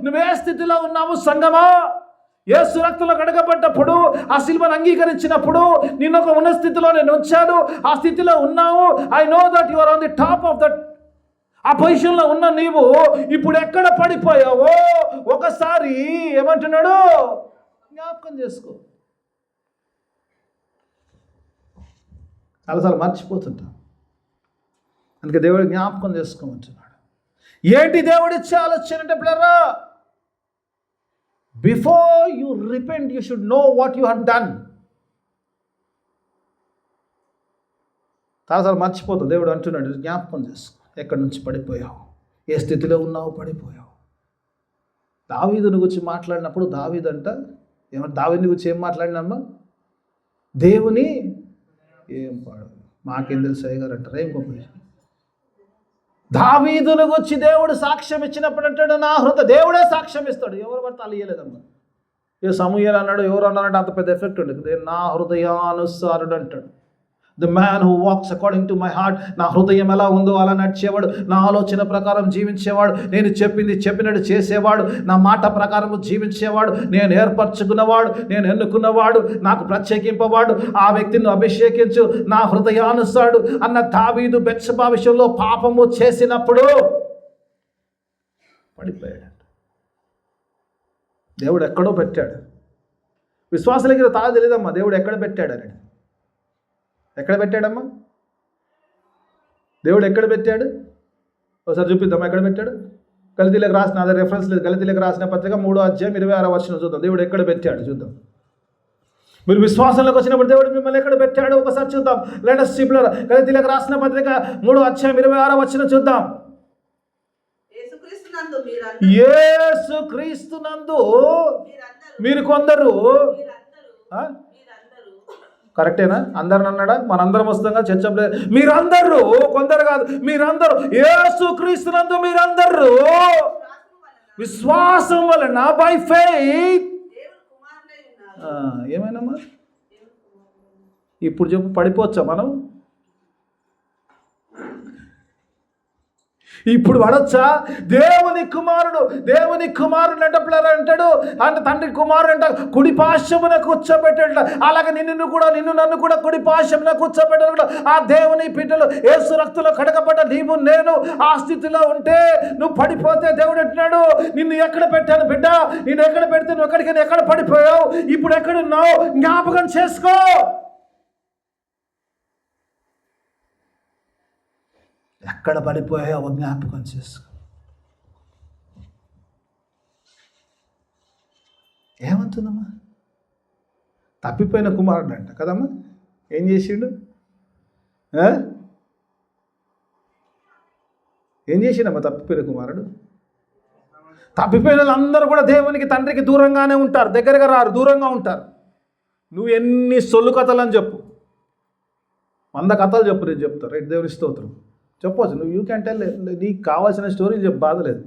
నువ్వు ఏ స్థితిలో ఉన్నావు సంగమా? యేసు రక్తంలో కడగబడ్డప్పుడు, ఆ సిలువను అంగీకరించినప్పుడు నిన్ను ఒక ఉన్న స్థితిలో నేను ఉంచాను. ఆ స్థితిలో ఉన్నావు. I know that you are on the top of that. ఆ పొజిషన్లో ఉన్న నీవు ఇప్పుడు ఎక్కడ పడిపోయావో ఒకసారి ఏమంటున్నాడు? జ్ఞాపకం చేసుకో. చాలాసార్లు మర్చిపోతుంటాం. అందుకే దేవుడు జ్ఞాపకం చేసుకోమంటున్నాడు. ఏంటి దేవుడు ఇచ్చే ఆలోచన అంటే పిల్లరా, before you repent you should know what you have done. చాలాసార్లు మర్చిపోతాం. దేవుడు అంటున్నాడు జ్ఞాపకం చేసుకో. ఎక్కడి నుంచి పడిపోయావు? ఏ స్థితిలో ఉన్నావు? పడిపోయావు. దావీదుని గురించి మాట్లాడినప్పుడు దావీదంట దావీదుని గురించి ఏం మాట్లాడినమ్మా? దేవుని ఏం పాడు మాకేం తెలుసు అయ్యగారు అంటారు. ఏం గొప్ప దావీదుని గురించి దేవుడు సాక్ష్యం ఇచ్చినప్పుడు అంటాడు నా హృదయ. దేవుడే సాక్ష్యం ఇస్తాడు. ఎవరు పడితే అలా ఇయ్యలేదమ్మా. ఏ సమూయేలు అన్నాడు, ఎవరు అన్నారంటే అంత పెద్ద ఎఫెక్ట్ ఉండదు. నా హృదయానుసారుడు అంటాడు. The man who wax according to my heart. నా హృదయం ఎలా ఉందో అలా నడిచేవాడు, నా ఆలోచన ప్రకారం జీవించేవాడు, నేను చెప్పింది చెప్పినట్టు చేసేవాడు, నా మాట ప్రకారం జీవించేవాడు, నేను ఏర్పరచుకున్నవాడు, నేను ఎన్నుకున్నవాడు, నాకు ప్రత్యేకింపవాడు, ఆ వ్యక్తిని అభిషేకించు, నా హృదయానుసారుడు అన్న దావీదు బెత్షెబా విషయంలో పాపము చేసినప్పుడు పడిపోయాడు. దేవుడు ఎక్కడో పెట్టాడు. విశ్వాసులకి తాగా తెలియదమ్మా దేవుడు ఎక్కడ పెట్టాడని. ఎక్కడ పెట్టాడమ్మా దేవుడు? ఎక్కడ పెట్టాడు? ఒకసారి చూపిద్దామా ఎక్కడ పెట్టాడు? గలతీయులకు రాసిన, అదే రెఫరెన్స్ లేదు, గలతీయులకు రాసిన పత్రిక 3:26 చూద్దాం. దేవుడు ఎక్కడ పెట్టాడు చూద్దాం. మీరు విశ్వాసంలోకి వచ్చినప్పుడు దేవుడు మిమ్మల్ని ఎక్కడ పెట్టాడు ఒకసారి చూద్దాం. Let us see. గలతీయులకు రాసిన పత్రిక 3:26 చూద్దాం. యేసుక్రీస్తునందు మీరు కొందరు, కరెక్టేనా? అందరిని అన్నాడా? మనందరం వస్తాం కదా చర్చ. మీరందరూ, కొందరు కాదు, మీరందరూ యేసుక్రీస్తునందు మీరందరూ విశ్వాసం వలన బై ఫెయిత్. ఏమైనామా ఇప్పుడు చెప్పు, పడిపోవచ్చా మనం? ఇప్పుడు పడొచ్చా? దేవుని కుమారుడు అంటాడు అంటే తండ్రి కుమారుడు అంట కుడి పార్శ్వమున కూర్చోబెట్టాడు. అలాగే నన్ను కూడా కుడి పార్శ్వమున కూర్చోబెట్టాడు. ఆ దేవుని బిడ్డలు యేసు రక్తంలో కడగబడ్డ నీవు నేను ఆ స్థితిలో ఉంటే నువ్వు పడిపోతే దేవుడు అంటున్నాడు, నిన్ను ఎక్కడ పెట్టాను బిడ్డ, నిన్ను ఎక్కడ పెడితే నువ్వు ఎక్కడ పడిపోయావు, ఇప్పుడు ఎక్కడున్నావు జ్ఞాపకం చేసుకో. ఎక్కడ పడిపోయావో జ్ఞాపకం చేసుకో. ఏమంటుందమ్మా? తప్పిపోయిన కుమారుడు అంట కదమ్మా. ఏం చేసిండు? ఏం చేసిండమ్మా తప్పిపోయిన కుమారుడు? తప్పిపోయిన వాళ్ళందరూ కూడా దేవునికి తండ్రికి దూరంగానే ఉంటారు, దగ్గరగా రారు, దూరంగా ఉంటారు. నువ్వు ఎన్ని సొల్లు కథలు అని చెప్పు, 100 కథలు చెప్పు, నేను చెప్తాను. రైట్, దేవుని స్తోత్రం చెప్పవచ్చు. నువ్వు యూ క్యాన్ టెల్, నీకు కావాల్సిన స్టోరీలు చెప్పు, బాధలేదు.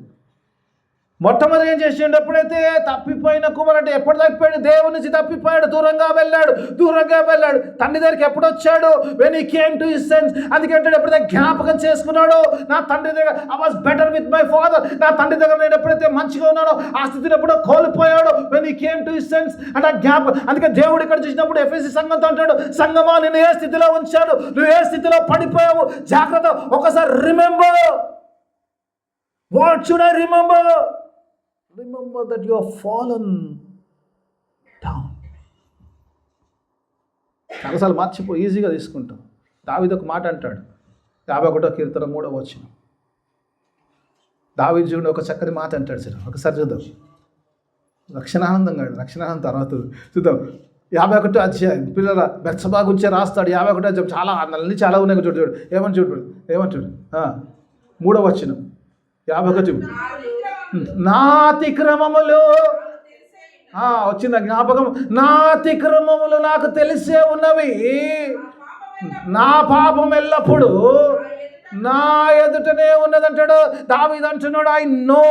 మొట్టమొదటి ఏం చేసిండు? ఎప్పుడైతే తప్పిపోయిన కుమారుడు ఎప్పుడు తప్పిపోయాడు? దేవుని నుంచి తప్పిపోయాడు, దూరంగా వెళ్ళాడు. తండ్రి దగ్గరికి ఎప్పుడు వచ్చాడు? When he came to his sense. అందుకంటే ఎప్పుడైతే జ్ఞాపకం చేసుకున్నాడో, నా తండ్రి దగ్గర I was better with my father, నా తండ్రి దగ్గర నేను ఎప్పుడైతే మంచిగా ఉన్నానో ఆ స్థితిని ఎప్పుడో కోల్పోయాడు. When he came to his sense అంటే జ్ఞాపకం. అందుకే దేవుడు ఇక్కడ చూసినప్పుడు ఎఫెసీ సంఘంతో అంటాడు, సంఘమా నేను ఏ స్థితిలో ఉంచాడు, నువ్వు ఏ స్థితిలో పడిపోయావు జాగ్రత్త, ఒకసారి remember. What should I remember? Remember that you have fallen down. చాలాసార్లు ఈజీగా తీసుకుంటాం. దావీదు ఒక మాట అంటాడు, 51వ కీర్తన 3వ వచనం. దావీదు చూడండి ఒక చక్కని మాట అంటాడు. సార్ ఒకసారి చూద్దాం. రక్షణానందం తర్వాత చూద్దాం. 51వ అధ్యాయం పిల్లల బెత్షెబా గురించి రాస్తాడు. 51వ అధ్యాయం చాలా ఉన్నాయి. చూడు ఏమంటాడు 3వ వచనం 51. నా అతిక్రమములు వచ్చింది జ్ఞాపకం. నా అతిక్రమములు నాకు తెలిసే ఉన్నవి, నా పాపం ఎల్లప్పుడు నా ఎదుటనే ఉన్నదంటాడు దావీదు అంటున్నాడు. ఐ నో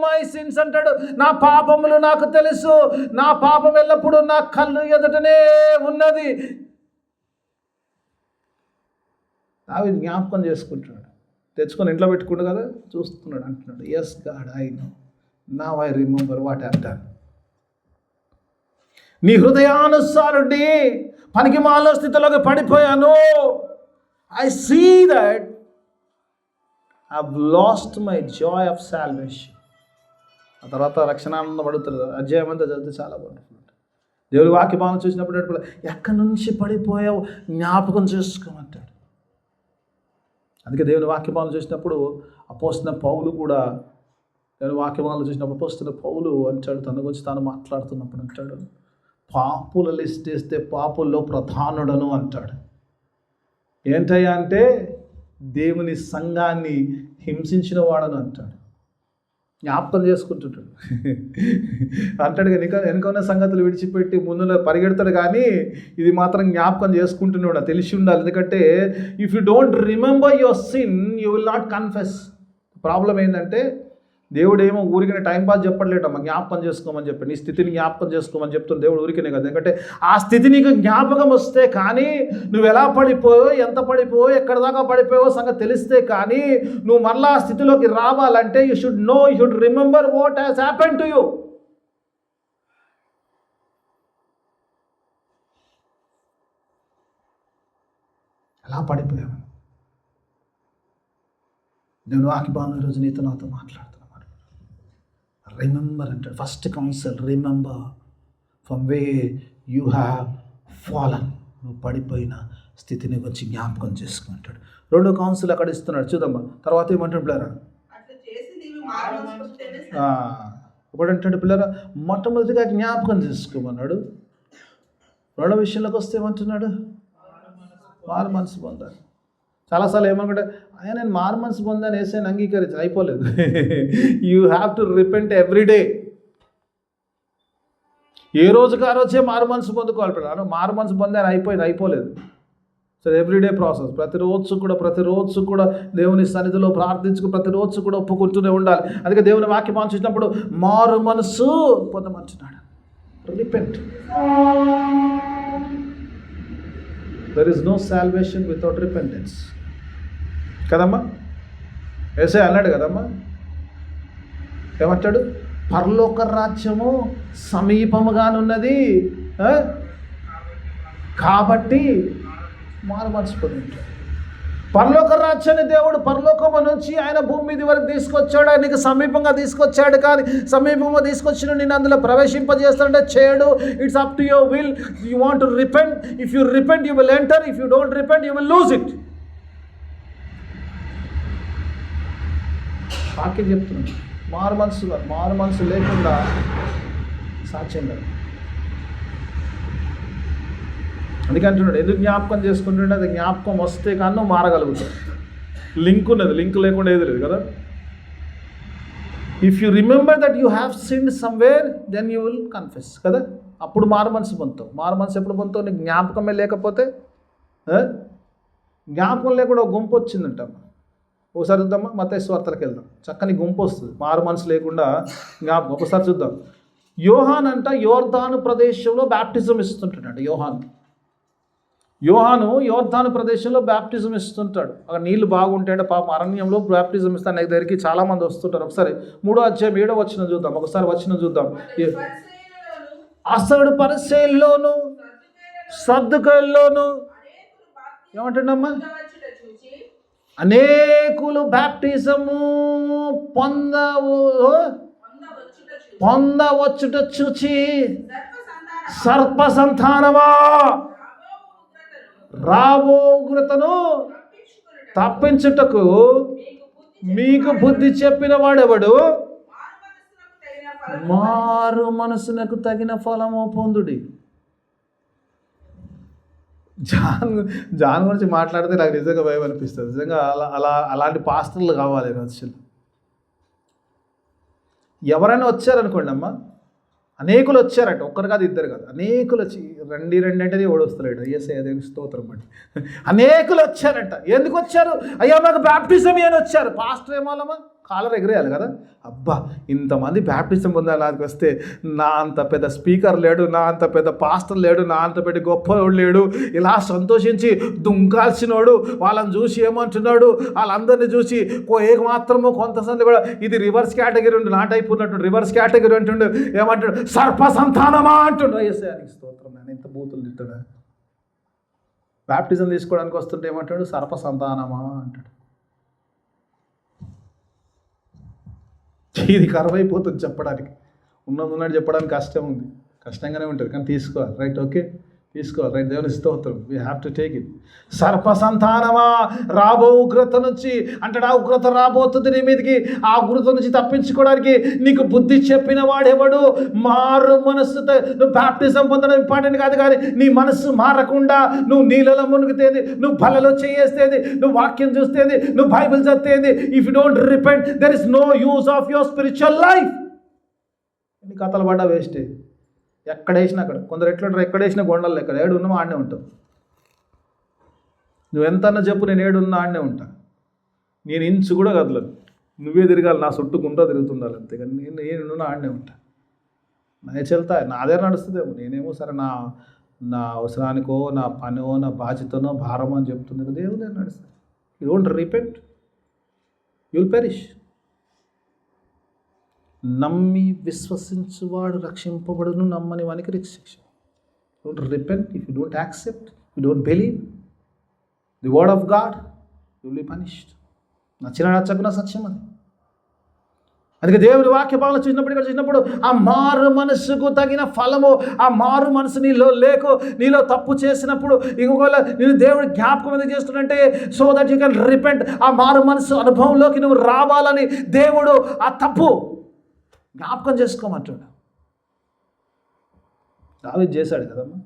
మై సిన్స్ అంటాడు. నా పాపములు నాకు తెలుసు, నా పాపం ఎల్లప్పుడు నా కళ్ళు ఎదుటనే ఉన్నది. దావీదు జ్ఞాపకం చేసుకుంటున్నాడు, తెచ్చుకొని ఇంట్లో పెట్టుకుంటు కదా, చూస్తున్నాడు, అంటున్నాడు, yes God I know, now I remember what have done. నీ హృదయానుసారుడి పనికి మాలిన స్థితిలోకి పడిపోయాను. I see that I have lost my joy of salvation. ఆ తర్వాత రక్షణానందం పడుతుంది. అధ్యాయం అంతా చదివితే చాలా బాగుంటుంది. దేవుడి వాక్యభావం చూసినప్పుడు ఎక్కడి నుంచి పడిపోయావు జ్ఞాపకం చేసుకోమంటాడు. అందుకే దేవుని వాక్యభావం చూసినప్పుడు అపోస్తలుడైన పౌలు కూడా, దేవుని వాక్యభావం చూసినప్పుడు అపోస్తలుడైన పౌలు అంటాడు, తన గురించి తాను మాట్లాడుతున్నప్పుడు అంటాడు, పాపుల లిస్ట్ వేస్తే పాపుల్లో ప్రధానుడను అంటాడు. ఏంటయ్యా అంటే దేవుని సంఘాన్ని హింసించిన వాడను అంటాడు. జ్ఞాపకం చేసుకుంటుంటాడు అంటాడు. వెనుకున్న సంగతులు విడిచిపెట్టి ముందులో పరిగెడతాడు, కానీ ఇది మాత్రం జ్ఞాపకం చేసుకుంటున్నాడు. తెలిసి ఉండాలి. ఎందుకంటే if you don't remember your sin you will not confess. Problem ఏంటంటే దేవుడేమో ఊరికనే టైంపాస్ చెప్పట్లేటమ్మా, జ్ఞాపకం చేసుకోమని చెప్పి, నీ స్థితిని జ్ఞాపకం చేసుకోమని చెప్తున్న దేవుడు ఊరికనే కదా. ఎందుకంటే ఆ స్థితి నీకు జ్ఞాపకం వస్తే కానీ, నువ్వు ఎలా పడిపోయో, ఎంత పడిపోయో, ఎక్కడ దాకా పడిపోయో సంగతి తెలిస్తే కానీ నువ్వు మళ్ళీ ఆ స్థితిలోకి రావాలంటే you should know, you should remember what has happen to you. ఎలా పడిపోయావు? నేను వాక్యభావం ఈరోజు నీతో నాతో మాట్లాడుతున్నాను. రిమెంబర్ అంటాడు. First council, remember from way you have fallen. నువ్వు పడిపోయిన స్థితిని వచ్చి జ్ఞాపకం చేసుకుంటాడు. రెండో కౌన్సిల్ అక్కడ ఇస్తున్నాడు, చూద్దామా. తర్వాత ఏమంటాడు పిల్లరా? ఇప్పుడు అంటాడు పిల్లరా, మొట్టమొదటిగా జ్ఞాపకం చేసుకోమన్నాడు. రెండో విషయంలోకి వస్తే ఏమంటున్నాడు? మారు మనసు పొందాలి. చాలాసార్లు ఏమనుకుంటే నేను మారు మనసు పొందాను, వేసాను, అంగీకరించాను, అయిపోలేదు. You have to repent every day. ఏ రోజుకి ఆ రోజే మారు మనసు పొందుకోవాలి పిల్లలు. మారు మనసు పొందాను, అయిపోలేదు. So everyday process. ప్రతిరోజు కూడా దేవుని సన్నిధిలో ప్రార్థించుకు ప్రతిరోజు కూడా ఒప్పుకుంటూనే ఉండాలి. అందుకే దేవుని వాక్యం చూసినప్పుడు మారు మనసు పొందమంటున్నాడు. Repent. There is no salvation without repentance. కదమ్మా? యేసయ్య అన్నాడు కదమ్మా, ఏమంటాడు? పరలోక రాజ్యము సమీపముగానున్నది, కాబట్టి మారు మనసు పొందింటాడు. పరలోక రాజ్యాన్ని దేవుడు పరలోకము నుంచి ఆయన భూమి మీద వరకు తీసుకొచ్చాడు. ఆయనకి సమీపంగా తీసుకొచ్చాడు, కానీ సమీపంగా తీసుకొచ్చిన నేను అందులో ప్రవేశింపజేస్తాడంటే చేయడు. It's up to your will. You want to repent. If you repent you will enter. If you don't repent you will lose it. వాక్యం చెప్తున్నాను. మారు మనసు లేకుండా సాక్ష్యం కాదు. అందుకే అంటున్నాడు, ఎందుకు జ్ఞాపకం చేసుకుంటుండే? అది జ్ఞాపకం వస్తే కానీ మారగలుగుతావు. లింక్ ఉన్నది, లింక్ లేకుండా ఏది లేదు కదా. If you remember that you have sinned somewhere then you will confess కదా. అప్పుడు మారు మనసు పొందుతావు. మారు మనసు ఎప్పుడు పొందుతావు? నీకు జ్ఞాపకమే లేకపోతే. జ్ఞాపకం లేకుండా ఒక గుంపు వచ్చిందంట. ఒకసారి చూద్దామా, మత్తయి సువార్తలకు వెళ్దాం. చక్కని గుంపు వస్తుంది మారు మనసు లేకుండా జ్ఞాపకం. ఒకసారి చూద్దాం. యోహాన్ అంట యోర్దాను ప్రదేశంలో బ్యాప్టిజం ఇస్తుంటాడు. యోహాను యోర్దాను ప్రదేశంలో బ్యాప్టిజం ఇస్తుంటాడు. అక్కడ నీళ్లు బాగుంటాడు. పాపం అరణ్యంలో బ్యాప్టిజం ఇస్తాను నా దగ్గరికి చాలామంది వస్తుంటారు. ఒకసారి 3వ అధ్యాయం 7వ వచనం చూద్దాం. ఒకసారి వచనం చూద్దాం. అసలు పరిసయ్యుల్లోను సద్దూకయ్యుల్లోను ఏమంటాడమ్మా? అనేకులు బ్యాప్టిజము పొందవచ్చుట చూచి సర్ప సంతానమా రాబో ఉగ్రతను తప్పించుటకు మీకు బుద్ధి చెప్పిన వాడెవడు? మారు మనసునకు తగిన ఫలము పొందుడి. జాన్ గురించి మాట్లాడితే నాకు నిజంగా భయం అనిపిస్తుంది. నిజంగా అలాంటి పాస్టర్లు కావాలి రచనలు. ఎవరైనా వచ్చారనుకోండి అమ్మ, అనేకులు వచ్చారట, ఒక్కరు కాదు ఇద్దరు కాదు, అనేకులు వచ్చి రండి అంటే ఎవడు వస్తలేడు. యేసయ్య స్తోత్రం అండి. అనేకులు వచ్చారట. ఎందుకు వచ్చారు? అయ్యా మాకు బ్యాప్టిజం అని వచ్చారు. పాస్టర్ ఏమాలమ్మా కాలర్ ఎగిరేయాలి కదా. అబ్బా ఇంతమంది బ్యాప్టిజం పొందాలానికి వస్తే నా అంత పెద్ద స్పీకర్ లేడు, నా అంత పెద్ద పాస్టర్ లేడు, నా అంత పెద్ద గొప్పవాడు లేడు. ఇలా సంతోషించి దుంకాల్సినోడు వాళ్ళని చూసి ఏమంటున్నాడు? వాళ్ళందరినీ చూసి మాత్రము కొంతమంది కూడా ఇది రివర్స్ కేటగిరీ ఉండు, నా టైప్ ఉన్నట్టు రివర్స్ కేటగిరీ అంటుండు. ఏమంటాడు? సర్ప సంతానమా అంటుండు. యేసయ్యానికి స్తోత్రం. నేను ఇంత బూతులు తిట్టాడు. బ్యాప్టిజం తీసుకోవడానికి వస్తుంటే ఏమంటాడు? సర్ప సంతానమా అంటాడు. ఇది కరువైపోతుంది చెప్పడానికి. ఉన్నది చెప్పడానికి కష్టం ఉంది, కష్టంగానే ఉంటుంది, కానీ తీసుకోవాలి. రైట్, ఓకే, తీసుకోవాలి. రైట్, దేవుని స్తోత్రం. We have to take it. సర్ప సంతానమా రాబో ఉగ్రత నుంచి అంటాడు. ఆ ఉగ్రత రాబోతుంది నీ మీదకి. ఆ ఉగ్రత నుంచి తప్పించుకోవడానికి నీకు బుద్ధి చెప్పిన వాడెవడు? మారు మనస్సుతో నువ్వు బ్యాప్టిజం పొందడం ఇంపార్టెంట్ కాదు, కానీ నీ మనస్సు మారకుండా నువ్వు నీళ్ళలో మునిగితేది, నువ్వు బలలో చేయేస్తేది, నువ్వు వాక్యం చూస్తేది, నువ్వు బైబిల్ చదివేది. If you don't repent there is no use of your spiritual life. నీ కథలు పడ్డా వేస్టే. ఎక్కడ వేసినా అక్కడ. కొందరు ఎట్లా ఎక్కడ వేసినా గొండలు లెక్క. ఏడున్నామో ఆడనే ఉంటావు. నువ్వు ఎంతన్నా చెప్పు, నేను ఏడున్నా ఆడనే ఉంటా. నేను ఇంచు కూడా కదలను. నువ్వే తిరగాలి, నా చుట్టుకుంటూ తిరుగుతుండాలి, అంతేగాని నేను ఆడనే ఉంటా. నా చెల్తా నాదే నడుస్తుందేమో. నేనేమో సరే నా అవసరానికో, నా పనో, నా బాధ్యతనో, భారమో అని చెప్తుంది కదా. దేవుడే నడుస్తుంది. You don't repent you will perish. నమ్మి విశ్వసించువాడు రక్షింపబడును, నమ్మని వానికి శిక్ష. Don't repent. If you don't accept, you don't believe the word of God, you will be punished. నచ్చకున్న సత్యం అది. అందుకే దేవుని వాక్య భావన చూసినప్పుడు ఆ మారు మనసుకు తగిన ఫలము, ఆ మారు మనసు నీలో తప్పు చేసినప్పుడు ఇంకొకవేళ నేను దేవుడు జ్ఞాపకం ఎందుకు చేస్తున్నంటే so that you can repent. ఆ మారు మనసు అనుభవంలోకి నువ్వు రావాలని దేవుడు ఆ తప్పు జ్ఞాపకం చేసుకోమంటాడు. దావీదు చేశాడు కదమ్మా.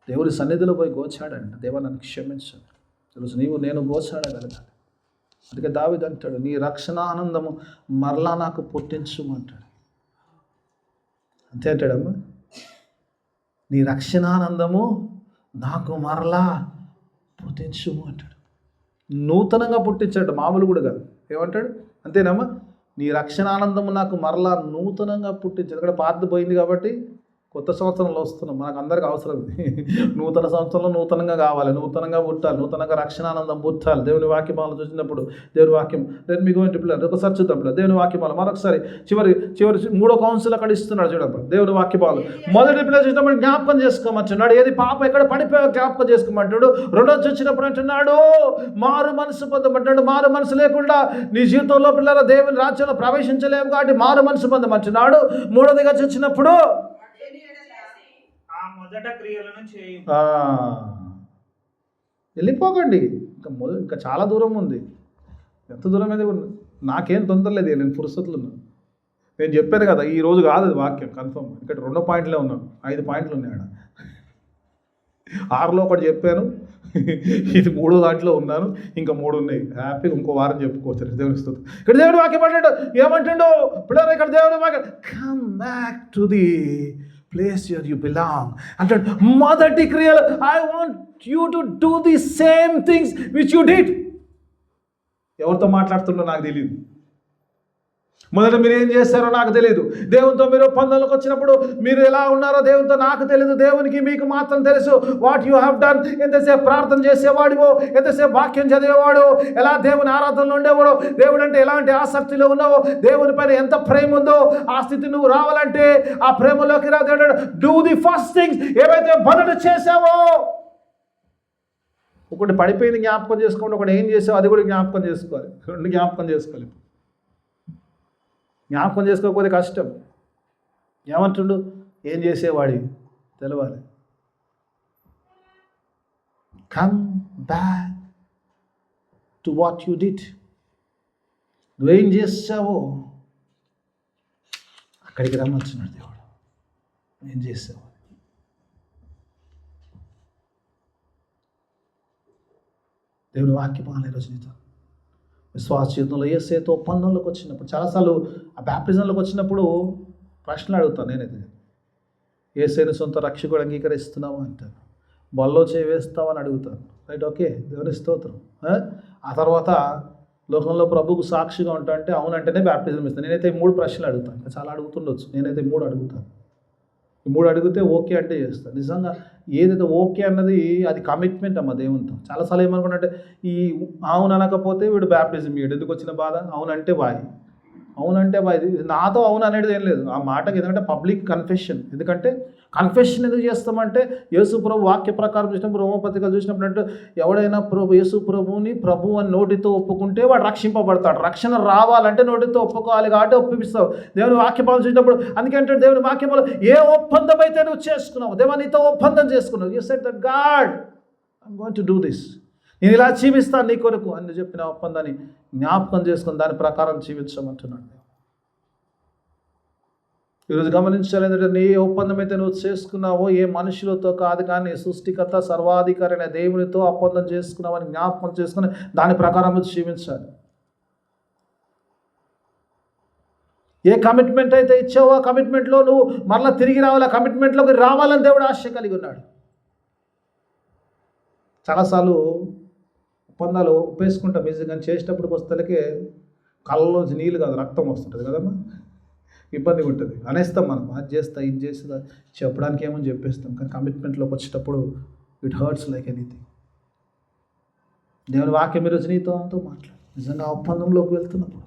దేవుడి సన్నిధిలో పోయి గోచాడంట. దేవా నన్ను క్షమించాడు. తెలుసు నేను గోచాడగలగాలి. అందుకే దావీదు అంటాడు, నీ రక్షణ ఆనందము మరలా నాకు పుట్టించుమంటాడు. అంతే అంటాడమ్మా. నీ రక్షణానందము నాకు మరలా పుట్టించుము అంటాడు. నూతనంగా పుట్టించాడు, మామూలు కూడా కాదు. ఏమంటాడు? అంతేనమ్మా. నీ రక్షణానందము నాకు మరలా నూతనంగా పుట్టించాడు. ఇక్కడ పాత పోయింది కాబట్టి కొత్త సంవత్సరంలో వస్తున్నాం, మనకు అందరికీ అవసరం ఇది. నూతన సంవత్సరంలో నూతనంగా కావాలి, నూతనంగా పుట్టాలి, నూతనంగా రక్షణానందం పుట్టాలి. దేవుని వాక్యమాలను చూసినప్పుడు దేవుని వాక్యం నేను మీకు పిల్లలు ఒకసారి చూద్దాం పిల్లలు. దేవుని వాక్యమాల మరొకసారి చివరి 3వ కౌన్సిల్ అక్కడ ఇస్తున్నాడు చూడప్పుడు. దేవుని వాక్యమాలు మొదటి పిల్లలు చూసినప్పుడు జ్ఞాపకం చేసుకోమంటున్నాడు. ఏది పాప ఎక్కడ పడిపోయా జ్ఞాపకం చేసుకోమంటున్నాడు. రెండోది వచ్చినప్పుడు అంటున్నాడు మారు మనసు పొందమంటున్నాడు. మారు మనసు లేకుండా నీ జీవితంలో పిల్లల దేవుని రాజ్యంలో ప్రవేశించలేము కాబట్టి మారు మనసు పొందమంటున్నాడు. మూడోదిగా వచ్చినప్పుడు వెళ్ళిపోకండి, ఇంకా చాలా దూరం ఉంది. ఎంత దూరం అయితే నాకేం తొందర లేదు, నేను ఫుర్సతులు ఉన్నాను. నేను చెప్పాను కదా ఈ రోజు కాదు అది వాక్యం కన్ఫర్మ్. ఇక్కడ 2 పాయింట్లే ఉన్నాను, 5 పాయింట్లు ఉన్నాయి ఆడ. 6లో ఒకటి చెప్పాను, ఇది 3వ దాంట్లో ఉన్నాను, ఇంకా 3 ఉన్నాయి. హ్యాపీగా ఇంకో వారం చెప్పుకోవచ్చు. దేవుని స్తుతి. ఇక్కడ దేవుని వాక్యం అంటాడు ఏమంటాడు పిల్లలు, ఇక్కడ దేవుని వాక్యం come back to the place your you belong అంటాడు. మొదటి క్రియలు I want you to do the same things which you did. ఎవరితో మాట్లాడుతుండో నాకు తెలియదు. మొదట మీరు ఏం చేస్తారో నాకు తెలియదు. దేవునితో మీరు ఒప్పందంలోకి వచ్చినప్పుడు మీరు ఎలా ఉన్నారో దేవునితో నాకు తెలియదు, దేవునికి మీకు మాత్రం తెలుసు. వాట్ యు హ్యావ్ డన్, ఎంతసేపు ప్రార్థన చేసేవాడివో, ఎంతసేపు వాక్యం చదివేవాడు, ఎలా దేవుని ఆరాధనలో ఉండేవాడో, దేవుడు అంటే ఎలాంటి ఆసక్తిలో ఉన్నావో, దేవుని పైన ఎంత ప్రేమ ఉందో ఆ స్థితి నువ్వు రావాలంటే ఆ ప్రేమలోకి రా. దేవుడు డూ ది ఫస్ట్ థింగ్స్, ఏవైతే మొదట చేసావో. ఒకటి పడిపోయింది జ్ఞాపకం చేసుకోండి, ఒకటి ఏం చేసావు అది కూడా జ్ఞాపకం చేసుకోవాలి. 2 జ్ఞాపకం చేసుకోవాలి. జ్ఞాపకం చేసుకోకపోతే కష్టం. ఏమంటుండు, ఏం చేసేవాడి తెలవాలి. Come back to what you did. నువ్వేం చేసావో అక్కడికి రమ్మంటున్నాడు దేవుడు. ఏం చేసావు? దేవుని వాక్యపాలన ఈరోజు నీతో విశ్వాస జీవితంలో యేసుతో ఒప్పందంలోకి వచ్చినప్పుడు చాలాసార్లు ఆ బ్యాప్టిజంలోకి వచ్చినప్పుడు ప్రశ్నలు అడుగుతాను నేనైతే. యేసుని సొంత రక్షకుడు అంగీకరిస్తున్నావు అంటాను, బల్లో చేయి వేస్తావని అడుగుతాను. రైట్, ఓకే, దేవుని స్తోత్రం. ఆ తర్వాత లోకంలో ప్రభువుకు సాక్షిగా ఉంటా అంటే అవునంటేనే బ్యాప్టిజం ఇస్తాను. నేనైతే 3 ప్రశ్నలు అడుగుతాను. ఇంకా చాలా అడుగుతుండొచ్చు, నేనైతే 3 అడుగుతాను. ఈ 3 అడిగితే ఓకే అంటే చేస్తాను. నిజంగా ఏదైతే ఓకే అన్నది అది కమిట్మెంట్ అమ్మ దేవునితో. చాలాసార్లు ఏమనుకుంటే ఈ అవును అనకపోతే వీడు బ్యాప్టిజం ఇయ్యడు, ఎందుకు వచ్చిన బాధ. అవునంటే బాయ్, అవునంటే బాయ్. నాతో అవును అనేది ఏం లేదు ఆ మాటకి, ఎందుకంటే పబ్లిక్ కన్ఫెషన్. ఎందుకంటే కన్ఫెషన్ ఎందుకు చేస్తామంటే యేసు ప్రభు వాక్య ప్రకారం చూసినప్పుడు రోమపత్రికలు చూసినప్పుడు అంటే ఎవడైనా యేసు ప్రభువుని ప్రభు అని నోటితో ఒప్పుకుంటే వాడు రక్షింపబడతాడు. రక్షణ రావాలంటే నోటితో ఒప్పుకోవాలి కాబట్టి ఒప్పిస్తావు. దేవుని వాక్యపాలు చూసినప్పుడు అందుకంటే దేవుని వాక్యపాలు ఏ ఒప్పందం అయితే నువ్వు చేసుకున్నావు, దేవా నీతో ఒప్పందం చేసుకున్నావు. You said that God I'm going to do this, నేను ఇలా జీవిస్తాను నీ కొరకు అని చెప్పిన ఒప్పందాన్ని జ్ఞాపకం చేసుకుని దాని ప్రకారం జీవించమంటున్నాడు. ఈరోజు గమనించాలి ఏంటంటే నీ ఒప్పందం అయితే నువ్వు చేసుకున్నావో ఏ మనుషులతో కాదు కానీ సృష్టికర్త సర్వాధికారి అయిన దేవునితో ఒప్పందం చేసుకున్నావని జ్ఞాపకం చేసుకుని దాని ప్రకారం జీవించాలి. ఏ కమిట్మెంట్ అయితే ఇచ్చావో ఆ కమిట్మెంట్లో నువ్వు మరలా తిరిగి రావాలి, ఆ కమిట్మెంట్లోకి రావాలని దేవుడు ఆశ కలిగి ఉన్నాడు. చాలాసార్లు ఒప్పందాలు ఒప్పేసుకుంటాం ఈజీగా, కానీ చేసేటప్పుడు వస్తలకే కళ్ళలోంచి నీళ్ళు కాదు రక్తం వస్తుంటుంది కదమ్మా, ఇబ్బందిగా ఉంటుంది. అనేస్తాం మనం, అది చేస్తా ఇది చేస్తా చెప్పడానికి ఏమో చెప్పేస్తాం, కానీ కమిట్మెంట్లోకి వచ్చేటప్పుడు ఇట్ హర్ట్స్ లైక్ ఎనీథింగ్. దేవుని వాక్యం ఈరోజు నీతో మాట్లాడు. నిజంగా ఒప్పందంలోకి వెళ్తున్నప్పుడు,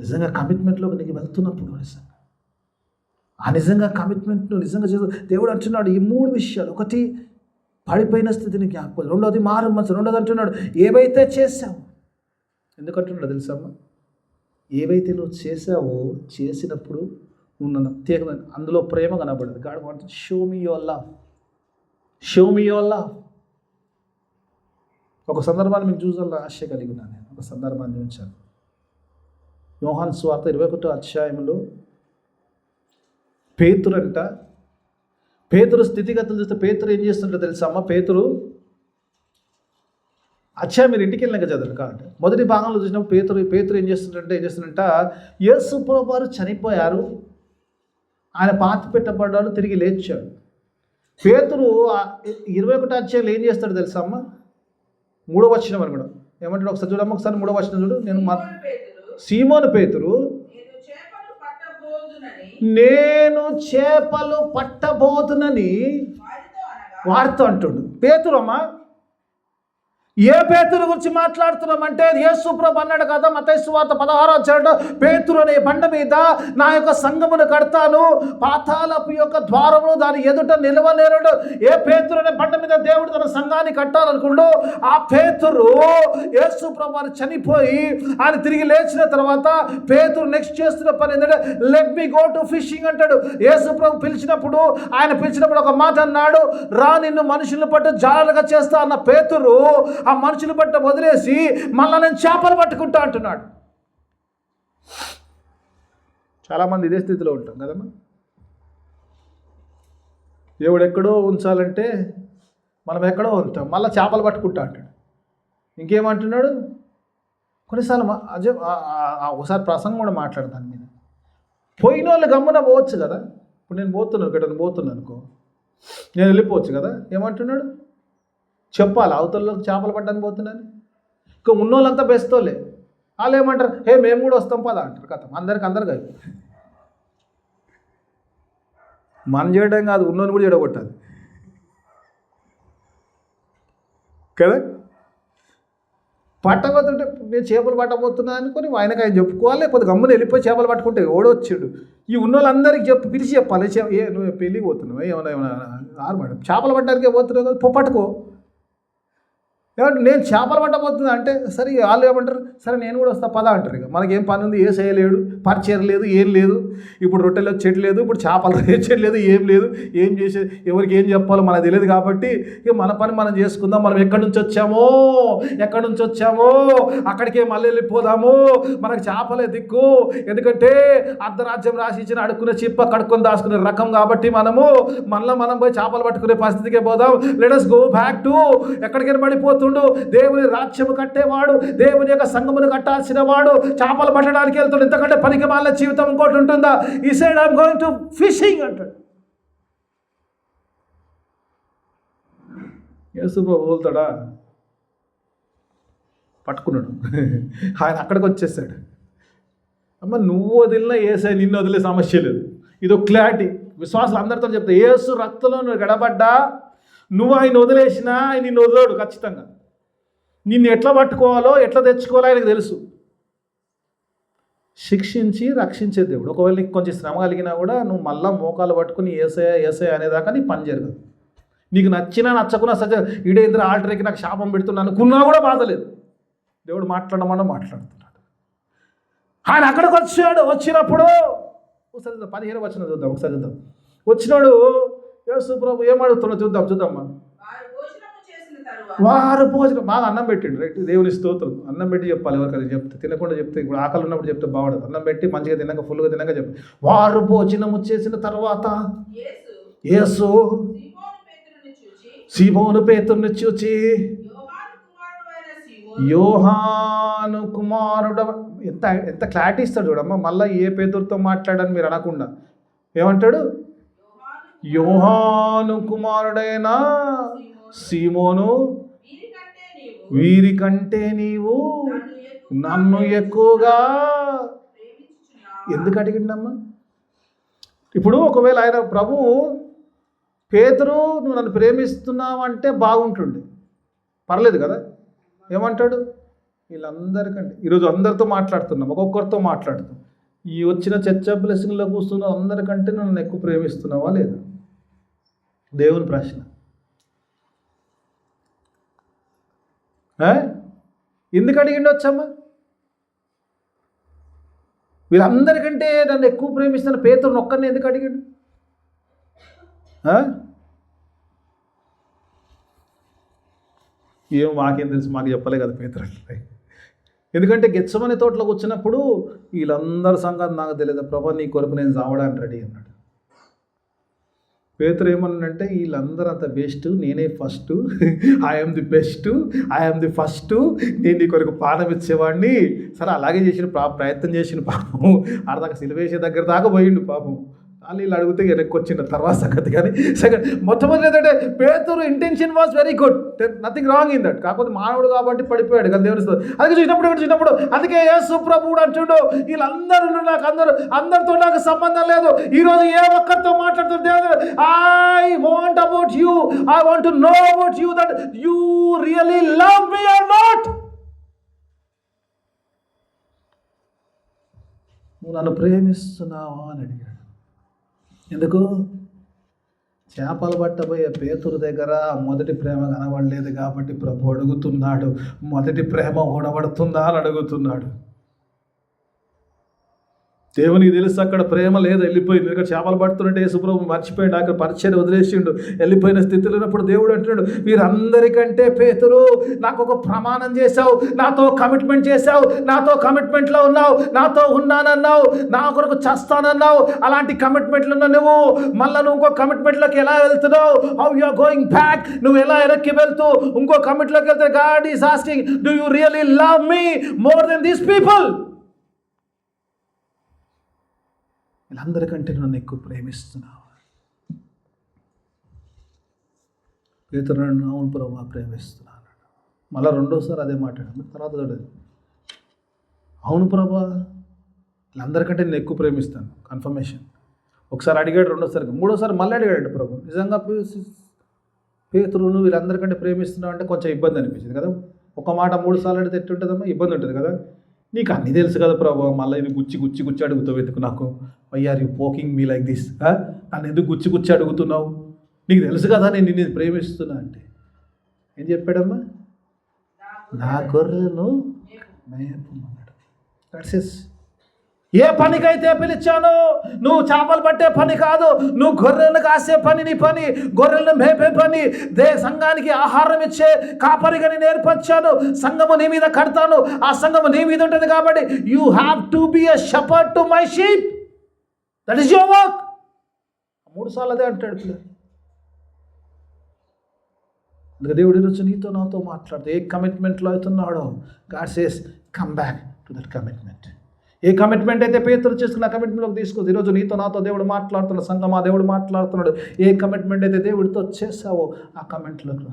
నిజంగా కమిట్మెంట్లోకి నీకు వెళ్తున్నప్పుడు నిజంగా కమిట్మెంట్ను నిజంగా చేస్తూ దేవుడు అంటున్నాడు ఈ 3 విషయాలు. ఒకటి పడిపోయిన స్థితిని జ్ఞాపకం, రెండోది మారు మనసు, రెండోది అంటున్నాడు ఏవైతే చేసావు. ఎందుకంటున్నాడు తెలుసమ్మా, ఏవైతే నువ్వు చేసావో చేసినప్పుడు ఉన్న ప్రత్యేకమైన అందులో ప్రేమ కనబడదు. God wants show me your love, show me your love. ఒక సందర్భాన్ని మీకు చూసాను, ఆశ కలిగి ఉన్నాను నేను. ఒక సందర్భాన్ని చూపించాను. యోహాను సువార్త 21వ అధ్యాయంలో పేతురు స్థితిగతులు చూస్తే పేతురు ఏం చేస్తుంటో తెలుసా అమ్మ. పేతురు మీరు ఇంటికి వెళ్ళినాక చదవండి కాబట్టి మొదటి భాగంలో చూసినప్పుడు పేతురు ఏం చేస్తుందంట యేసు ప్రభువు వారు చనిపోయారు, ఆయన పాతి పెట్టబడ్డాడు, తిరిగి లేచాడు. పేతురు 21వ అధ్యాయంలో ఏం చేస్తాడు తెలుసా అమ్మ, 3వ వచనం అని కూడా ఏమంటాడు ఒకసారి చూడమ్మ, ఒకసారి 3వ వచనం చూడు. సీమోను పేతురు నేను చేపలు పట్టబోతునని వారితో అంటుండు. పేతురమ్మా, ఏ పేతురు గురించి మాట్లాడుతున్నామంటే యేసు ప్రభు అన్నాడు కదా మత్తయి సువార్త 16వ అధ్యాయంలో, పేతురు అనే బండ మీద నా యొక్క సంఘమును కడతాను, పాతాళపు యొక్క ద్వారములు దాని ఎదుట నిలవనేరుడు. ఏ పేతురు అనే బండ మీద దేవుడు తన సంఘాన్ని కట్టాలనుకుంటూ ఆ పేతురు యేసు ప్రభు అని చనిపోయి ఆయన తిరిగి లేచిన తర్వాత పేతురు నెక్స్ట్ చేస్తున్న పని ఏంటంటే let me go to fishing అంటాడు. యేసు ప్రభు పిలిచినప్పుడు ఒక మాట అన్నాడు, రా నిన్ను మనుషులను పట్టు జాలలుగా చేస్తా అన్న పేతురు ఆ మనుషులు పట్ట వదిలేసి మళ్ళా నేను చేపలు పట్టుకుంటా అంటున్నాడు. చాలామంది ఇదే స్థితిలో ఉంటాం కదమ్మా. దేవుడు ఎక్కడో ఉంచాలంటే మనం ఎక్కడో ఉంటాం, మళ్ళీ చేపలు పట్టుకుంటా అంటాడు. ఇంకేమంటున్నాడు, కొన్నిసార్లు ఒకసారి ప్రసంగం కూడా మాట్లాడతాను మీద. పోయిన వాళ్ళు గమ్మున పోవచ్చు కదా. ఇప్పుడు నేను పోతున్నాను అనుకో, నేను వెళ్ళిపోవచ్చు కదా. ఏమంటున్నాడు, చెప్పాలి అవతలలో చేపలు పట్టడానికి పోతున్నాను. ఇంకా ఉన్నోళ్ళంతా బెస్తోలే, వాళ్ళు ఏమంటారు, మేము కూడా వస్తాం పదా అంటారు. కథ అందరు కాదు. మనం చేయడం కాదు, ఉన్నోని కూడా చెడగొట్టాలి కదా. పట్టబోతుంటే నేను చేపలు పట్టబోతున్నా అనుకొని ఆయనకు ఆయన చెప్పుకోవాలి, లేకపోతే గమ్మున వెళ్ళిపోయి చేపలు పట్టుకుంటే ఓడొచ్చాడు. ఈ ఉన్న వాళ్ళందరికీ పిలిచి చెప్పాలి, నువ్వు పెళ్ళికి పోతున్నావు, ఏమైనా ఆరమాట చేపలు పట్టడానికే పోతున్నావు కదా, పట్టుకో. ఏమంటే నేను చేపలు పట్టబోతున్నా అంటే సరే వాళ్ళు ఏమంటారు, సరే నేను కూడా వస్తా పదా అంటారు. ఇక మనకేం పని ఉంది, ఏ చేయలేడు, పరిచయం లేదు, ఏం లేదు. ఇప్పుడు రొట్టెలో చెట్టు లేదు, ఇప్పుడు చేపలు చెట్టు లేదు, ఏం లేదు. ఏం చేసే ఎవరికి ఏం చెప్పాలో మనకు తెలియదు కాబట్టి ఇక మన పని మనం చేసుకుందాం. మనం ఎక్కడి నుంచి వచ్చామో అక్కడికే మళ్ళీ వెళ్ళిపోదాము. మనకు చేపలే దిక్కు, ఎందుకంటే అర్ధరాజ్యం రాసి ఇచ్చిన అడుక్కునే చిప్ప కడుక్కొని దాచుకునే రకం కాబట్టి మనం పోయి చేపలు పట్టుకునే పరిస్థితికే పోదాం. Let us go back to ఎక్కడికైనా పడిపోతుంది. దేవుని రాజ్యము కట్టేవాడు, దేవుని యొక్క సంఘమును కట్టాల్సిన వాడు చేపలు పట్టడానికి వెళ్తాడు. ఇంతకంటే పనికి మాలిన జీవితం ఇంకోటి ఉంటుందా? ఈ side I'm going to fishing అంటాడు. యేసు వదులుతాడా? పట్టుకున్నాడు. ఆయన అక్కడికి వచ్చేసాడు. అమ్మ నువ్వు వదిలినా ఏసై నిన్ను వదిలే సమస్య లేదు. ఇది ఒక క్లారిటీ. విశ్వాసం అందరితో చెప్తా, యేసు రక్తంలో నువ్వు గడబడ్డా, నువ్వు ఆయన వదిలేసినా ఆయన నిన్ను వదలడు. ఖచ్చితంగా నిన్ను ఎట్లా పట్టుకోవాలో ఎట్లా తెచ్చుకోవాలో ఆయనకు తెలుసు. శిక్షించి రక్షించే దేవుడు. ఒకవేళ నీకు కొంచెం శ్రమ కలిగినా కూడా నువ్వు మళ్ళీ మోకాలు పట్టుకుని ఏసే అనేదాకా నీ పని జరగదు. నీకు నచ్చినా నచ్చకున్నా సరే ఈడే ఇద్దరు ఆల్టర్కి నాకు శాపం పెడుతున్నాను అనుకున్నా కూడా బాధలేదు. దేవుడు మాట్లాడుతున్నాడు. ఆయన అక్కడికి వచ్చినప్పుడు ఒకసారి 15వ వచనం చూద్దాం. ఒకసారి చూద్దాం. వచ్చినాడు యేసు ప్రభు ఏమడుగుతున్నాడు చూద్దామా. వారు భోజనం బాగా అన్నం పెట్టిండు. రైట్, దేవుని స్తోత్రం. అన్నం పెట్టి చెప్పాలి. ఎవరికైనా చెప్తే, తినకుండా చెప్తే, ఇప్పుడు ఆకలి ఉన్నప్పుడు చెప్తే బాగుండదు. అన్నం పెట్టి మంచిగా తిన్నాక ఫుల్గా తిన్నాక చెప్పి వారు భోజనము చేసిన తర్వాత యేసు సీమోను పేతురుని చూచి, యోహాను కుమారుడు, ఎంత క్లారిటీ ఇస్తాడు చూడమ్మా. మళ్ళీ ఏ పేతురుతో మాట్లాడని మీరు అనకుండా ఏమంటాడు, యోహాను కుమారుడైన సీమోను, వీరికంటే నీవు నన్ను ఎక్కువగా ఎందుకు అడిగిండమ్మా? ఇప్పుడు ఒకవేళ ఆయన ప్రభు పేతురు నువ్వు నన్ను ప్రేమిస్తున్నావు అంటే బాగుంటుండే, పర్లేదు కదా. ఏమంటాడు, వీళ్ళందరికంటే ఈరోజు అందరితో మాట్లాడుతున్నాం, ఒక్కొక్కరితో మాట్లాడుతాం. ఈ వచ్చిన చర్చ బ్లెస్సింగ్లో కూర్చున్న అందరికంటే నన్ను ఎక్కువ ప్రేమిస్తున్నావా లేదా? దేవుని ప్రశ్న. ఎందుకు అడిగిండి వచ్చమ్మా? వీళ్ళందరికంటే నన్ను ఎక్కువ ప్రేమిస్తున్న పేతురుని ఒక్కరిని ఎందుకు అడిగాడు? ఏమో మాకేం తెలుసు, మాకు చెప్పలే కదా పేతురు. ఎందుకంటే గెత్సెమనే తోటలోకి వచ్చినప్పుడు వీళ్ళందరి సంగతి నాకు తెలియదు ప్రభా, నీ కొరకు నేను చావడానికి రెడీ అన్నాడు. పేతురు ఏమన్నాడంటే వీళ్ళందరూ అంత బెస్ట్, నేనే first, I'm the best, I'm the first, నేను నీ కొరకు పానం ఇచ్చేవాడిని. సరే అలాగే చేసిన ప్రయత్నం చేసిన పాపం, ఆడదాకా సిలువేసే దగ్గర దాకా పోయిండు పాపం. వీళ్ళు అడిగితే వెనక్కి వచ్చిన తర్వాత సంగతి. కానీ సెకండ్ మొట్టమొదటి ఏంటంటే పేతురు intention was very good, nothing wrong in that. కాకపోతే మానవుడు కాబట్టి పడిపోయాడు కానీ దేవుని అందుకే చూసినప్పుడు అందుకే యేసు ప్రభువుడు అంటుండు, వీళ్ళందరూ నాకు అందరితో నాకు సంబంధం లేదు. ఈరోజు ఏ ఒక్కరితో మాట్లాడుతున్నారు దేవుడు, I want about you, I want to know about you that you really love me or not. నువ్వు నన్ను ప్రేమిస్తున్నావా అని అడిగాడు. ఎందుకు? చేపలు పట్టబోయే పేతురు దగ్గర మొదటి ప్రేమ కనబడలేదు కాబట్టి ప్రభు అడుగుతున్నాడు, మొదటి ప్రేమ ఊడబడుతుందా అని అడుగుతున్నాడు. దేవునికి తెలుసు అక్కడ ప్రేమ లేదు, వెళ్ళిపోయింది. ఇక్కడ చేపలు పడుతుంటే యేసుప్రభు మర్చిపోయిండు, అక్కడ పరిచయం వదిలేసిండు, వెళ్ళిపోయిన స్థితిలో ఉన్నప్పుడు దేవుడు అంటున్నాడు, వీరందరికంటే పేతురు నాకు ఒక ప్రమాణం చేశావు, నాతో కమిట్మెంట్ చేశావు, నాతో కమిట్మెంట్లో ఉన్నావు, నాతో ఉన్నానన్నావు, నా కొరకు చస్తానన్నావు. అలాంటి కమిట్మెంట్లు ఉన్న నువ్వు మళ్ళీ నువ్వు ఇంకో కమిట్మెంట్లోకి ఎలా వెళ్తున్నావు? How you are going back? నువ్వు ఎలా వెనక్కి వెళ్తూ ఇంకో కమిట్లోకి వెళ్తే God is asking, do you really love me more than these people? వీళ్ళందరికంటే నన్ను ఎక్కువ ప్రేమిస్తున్నావు. పేతురు నన్ను అవును ప్రభువా ప్రేమిస్తున్నాను. మళ్ళీ రెండోసారి అదే మాట్లాడాను. తర్వాత చూడండి, అవును ప్రభువా వీళ్ళందరికంటే నేను ఎక్కువ ప్రేమిస్తాను, కన్ఫర్మేషన్. ఒకసారి అడిగాడు, రెండోసారి, మూడోసారి మళ్ళీ అడిగాడు ప్రభు. నిజంగా పేతురును వీళ్ళందరికంటే ప్రేమిస్తున్నావు అంటే కొంచెం ఇబ్బంది అనిపించింది కదా. ఒక మాట 3 సార్లు అడిగితే ఎట్టుంటుందమ్మా, ఇబ్బంది ఉంటుంది కదా. నీకు అన్నీ తెలుసు కదా ప్రభు, మళ్ళీ ఇది గుచ్చి అడుగుతావు ఎందుకు నాకు? Why are you poking me like this? నన్ను ఎందుకు గుచ్చి అడుగుతున్నావు? నీకు తెలుసు కదా నేను నిన్ను ప్రేమిస్తున్నా అంటే ఏం చెప్పాడమ్మా? నా గొర్రెలను మేపమన్నాడు. That's it. ఏ పనికైతే పిలిచానో, నువ్వు చేపలు పట్టే పని కాదు, నువ్వు గొర్రెలను కాసే పని నీ పని, గొర్రెలను మేపే పని, సంఘానికి ఆహారం ఇచ్చే కాపరిగా నేను ఏర్పరిచాను. సంఘము నీ మీద కడతాను, ఆ సంఘము నీ మీద ఉంటుంది. కాబట్టి you have to be a shepherd to my sheep, that is your work. 3 సార్లు అదే అంటాడు పిల్లలు. అందుకే దేవుడి రోజు నీతో నాతో మాట్లాడుతూ ఏ కమిట్మెంట్లో అవుతున్నాడో God says come back to that commitment. ఏ కమిట్మెంట్ అయితే పేతురు చేసుకున్న కమిట్మెంట్లోకి తీసుకొచ్చి ఈరోజు నీతో నాతో దేవుడు మాట్లాడుతున్నాడు, సంఘం ఆ దేవుడు మాట్లాడుతున్నాడు. ఏ కమిట్మెంట్ అయితే దేవుడితో చేసావో ఆ కమిట్మెంట్లోకి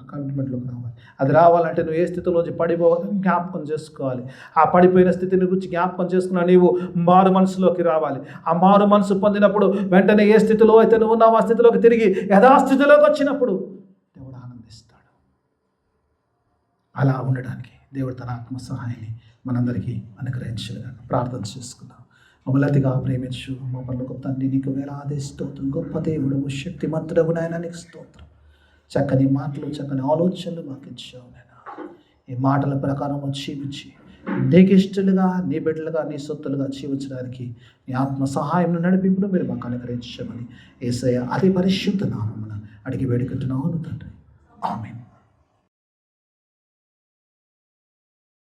రావాలి. అది రావాలంటే నువ్వు ఏ స్థితిలోంచి పడిపోవాలని జ్ఞాపకం చేసుకోవాలి. ఆ పడిపోయిన స్థితిని గురించి జ్ఞాపకం చేసుకున్న నీవు మారు మనసులోకి రావాలి. ఆ మారు మనసు పొందినప్పుడు వెంటనే ఏ స్థితిలో అయితే నువ్వు ఉన్నావు ఆ స్థితిలోకి తిరిగి యథాస్థితిలోకి వచ్చినప్పుడు దేవుడు ఆనందిస్తాడు. అలా ఉండడానికి దేవుడు తన ఆత్మ సహాయాన్ని మనందరికీ అనుగ్రహించగలను. ప్రార్థన చేసుకుందాం. మమ్మల్ని అతిగా ప్రేమించు మా పరలోక తండ్రి, నీకు వేలాది స్తోత్రం. గొప్ప దేవుడవు, శక్తిమంతుడవు నాయన, నీకు స్తోత్రం. చక్కని మాటలు, చక్కని ఆలోచనలు మాకు ఇచ్చావు నాయన. ఈ మాటల ప్రకారం జీవించి నీకు ఇష్టలుగా, నీ బిడ్డలుగా, నీ సొత్తులుగా జీవించడానికి నీ ఆత్మ సహాయం నడిపింపును మీరు మాకు అనుగ్రహించమని యేసయ్య అతి పరిశుద్ధ నామమున అడిగి వేడుకుంటున్నాను తండ్రి. ఆమేన్.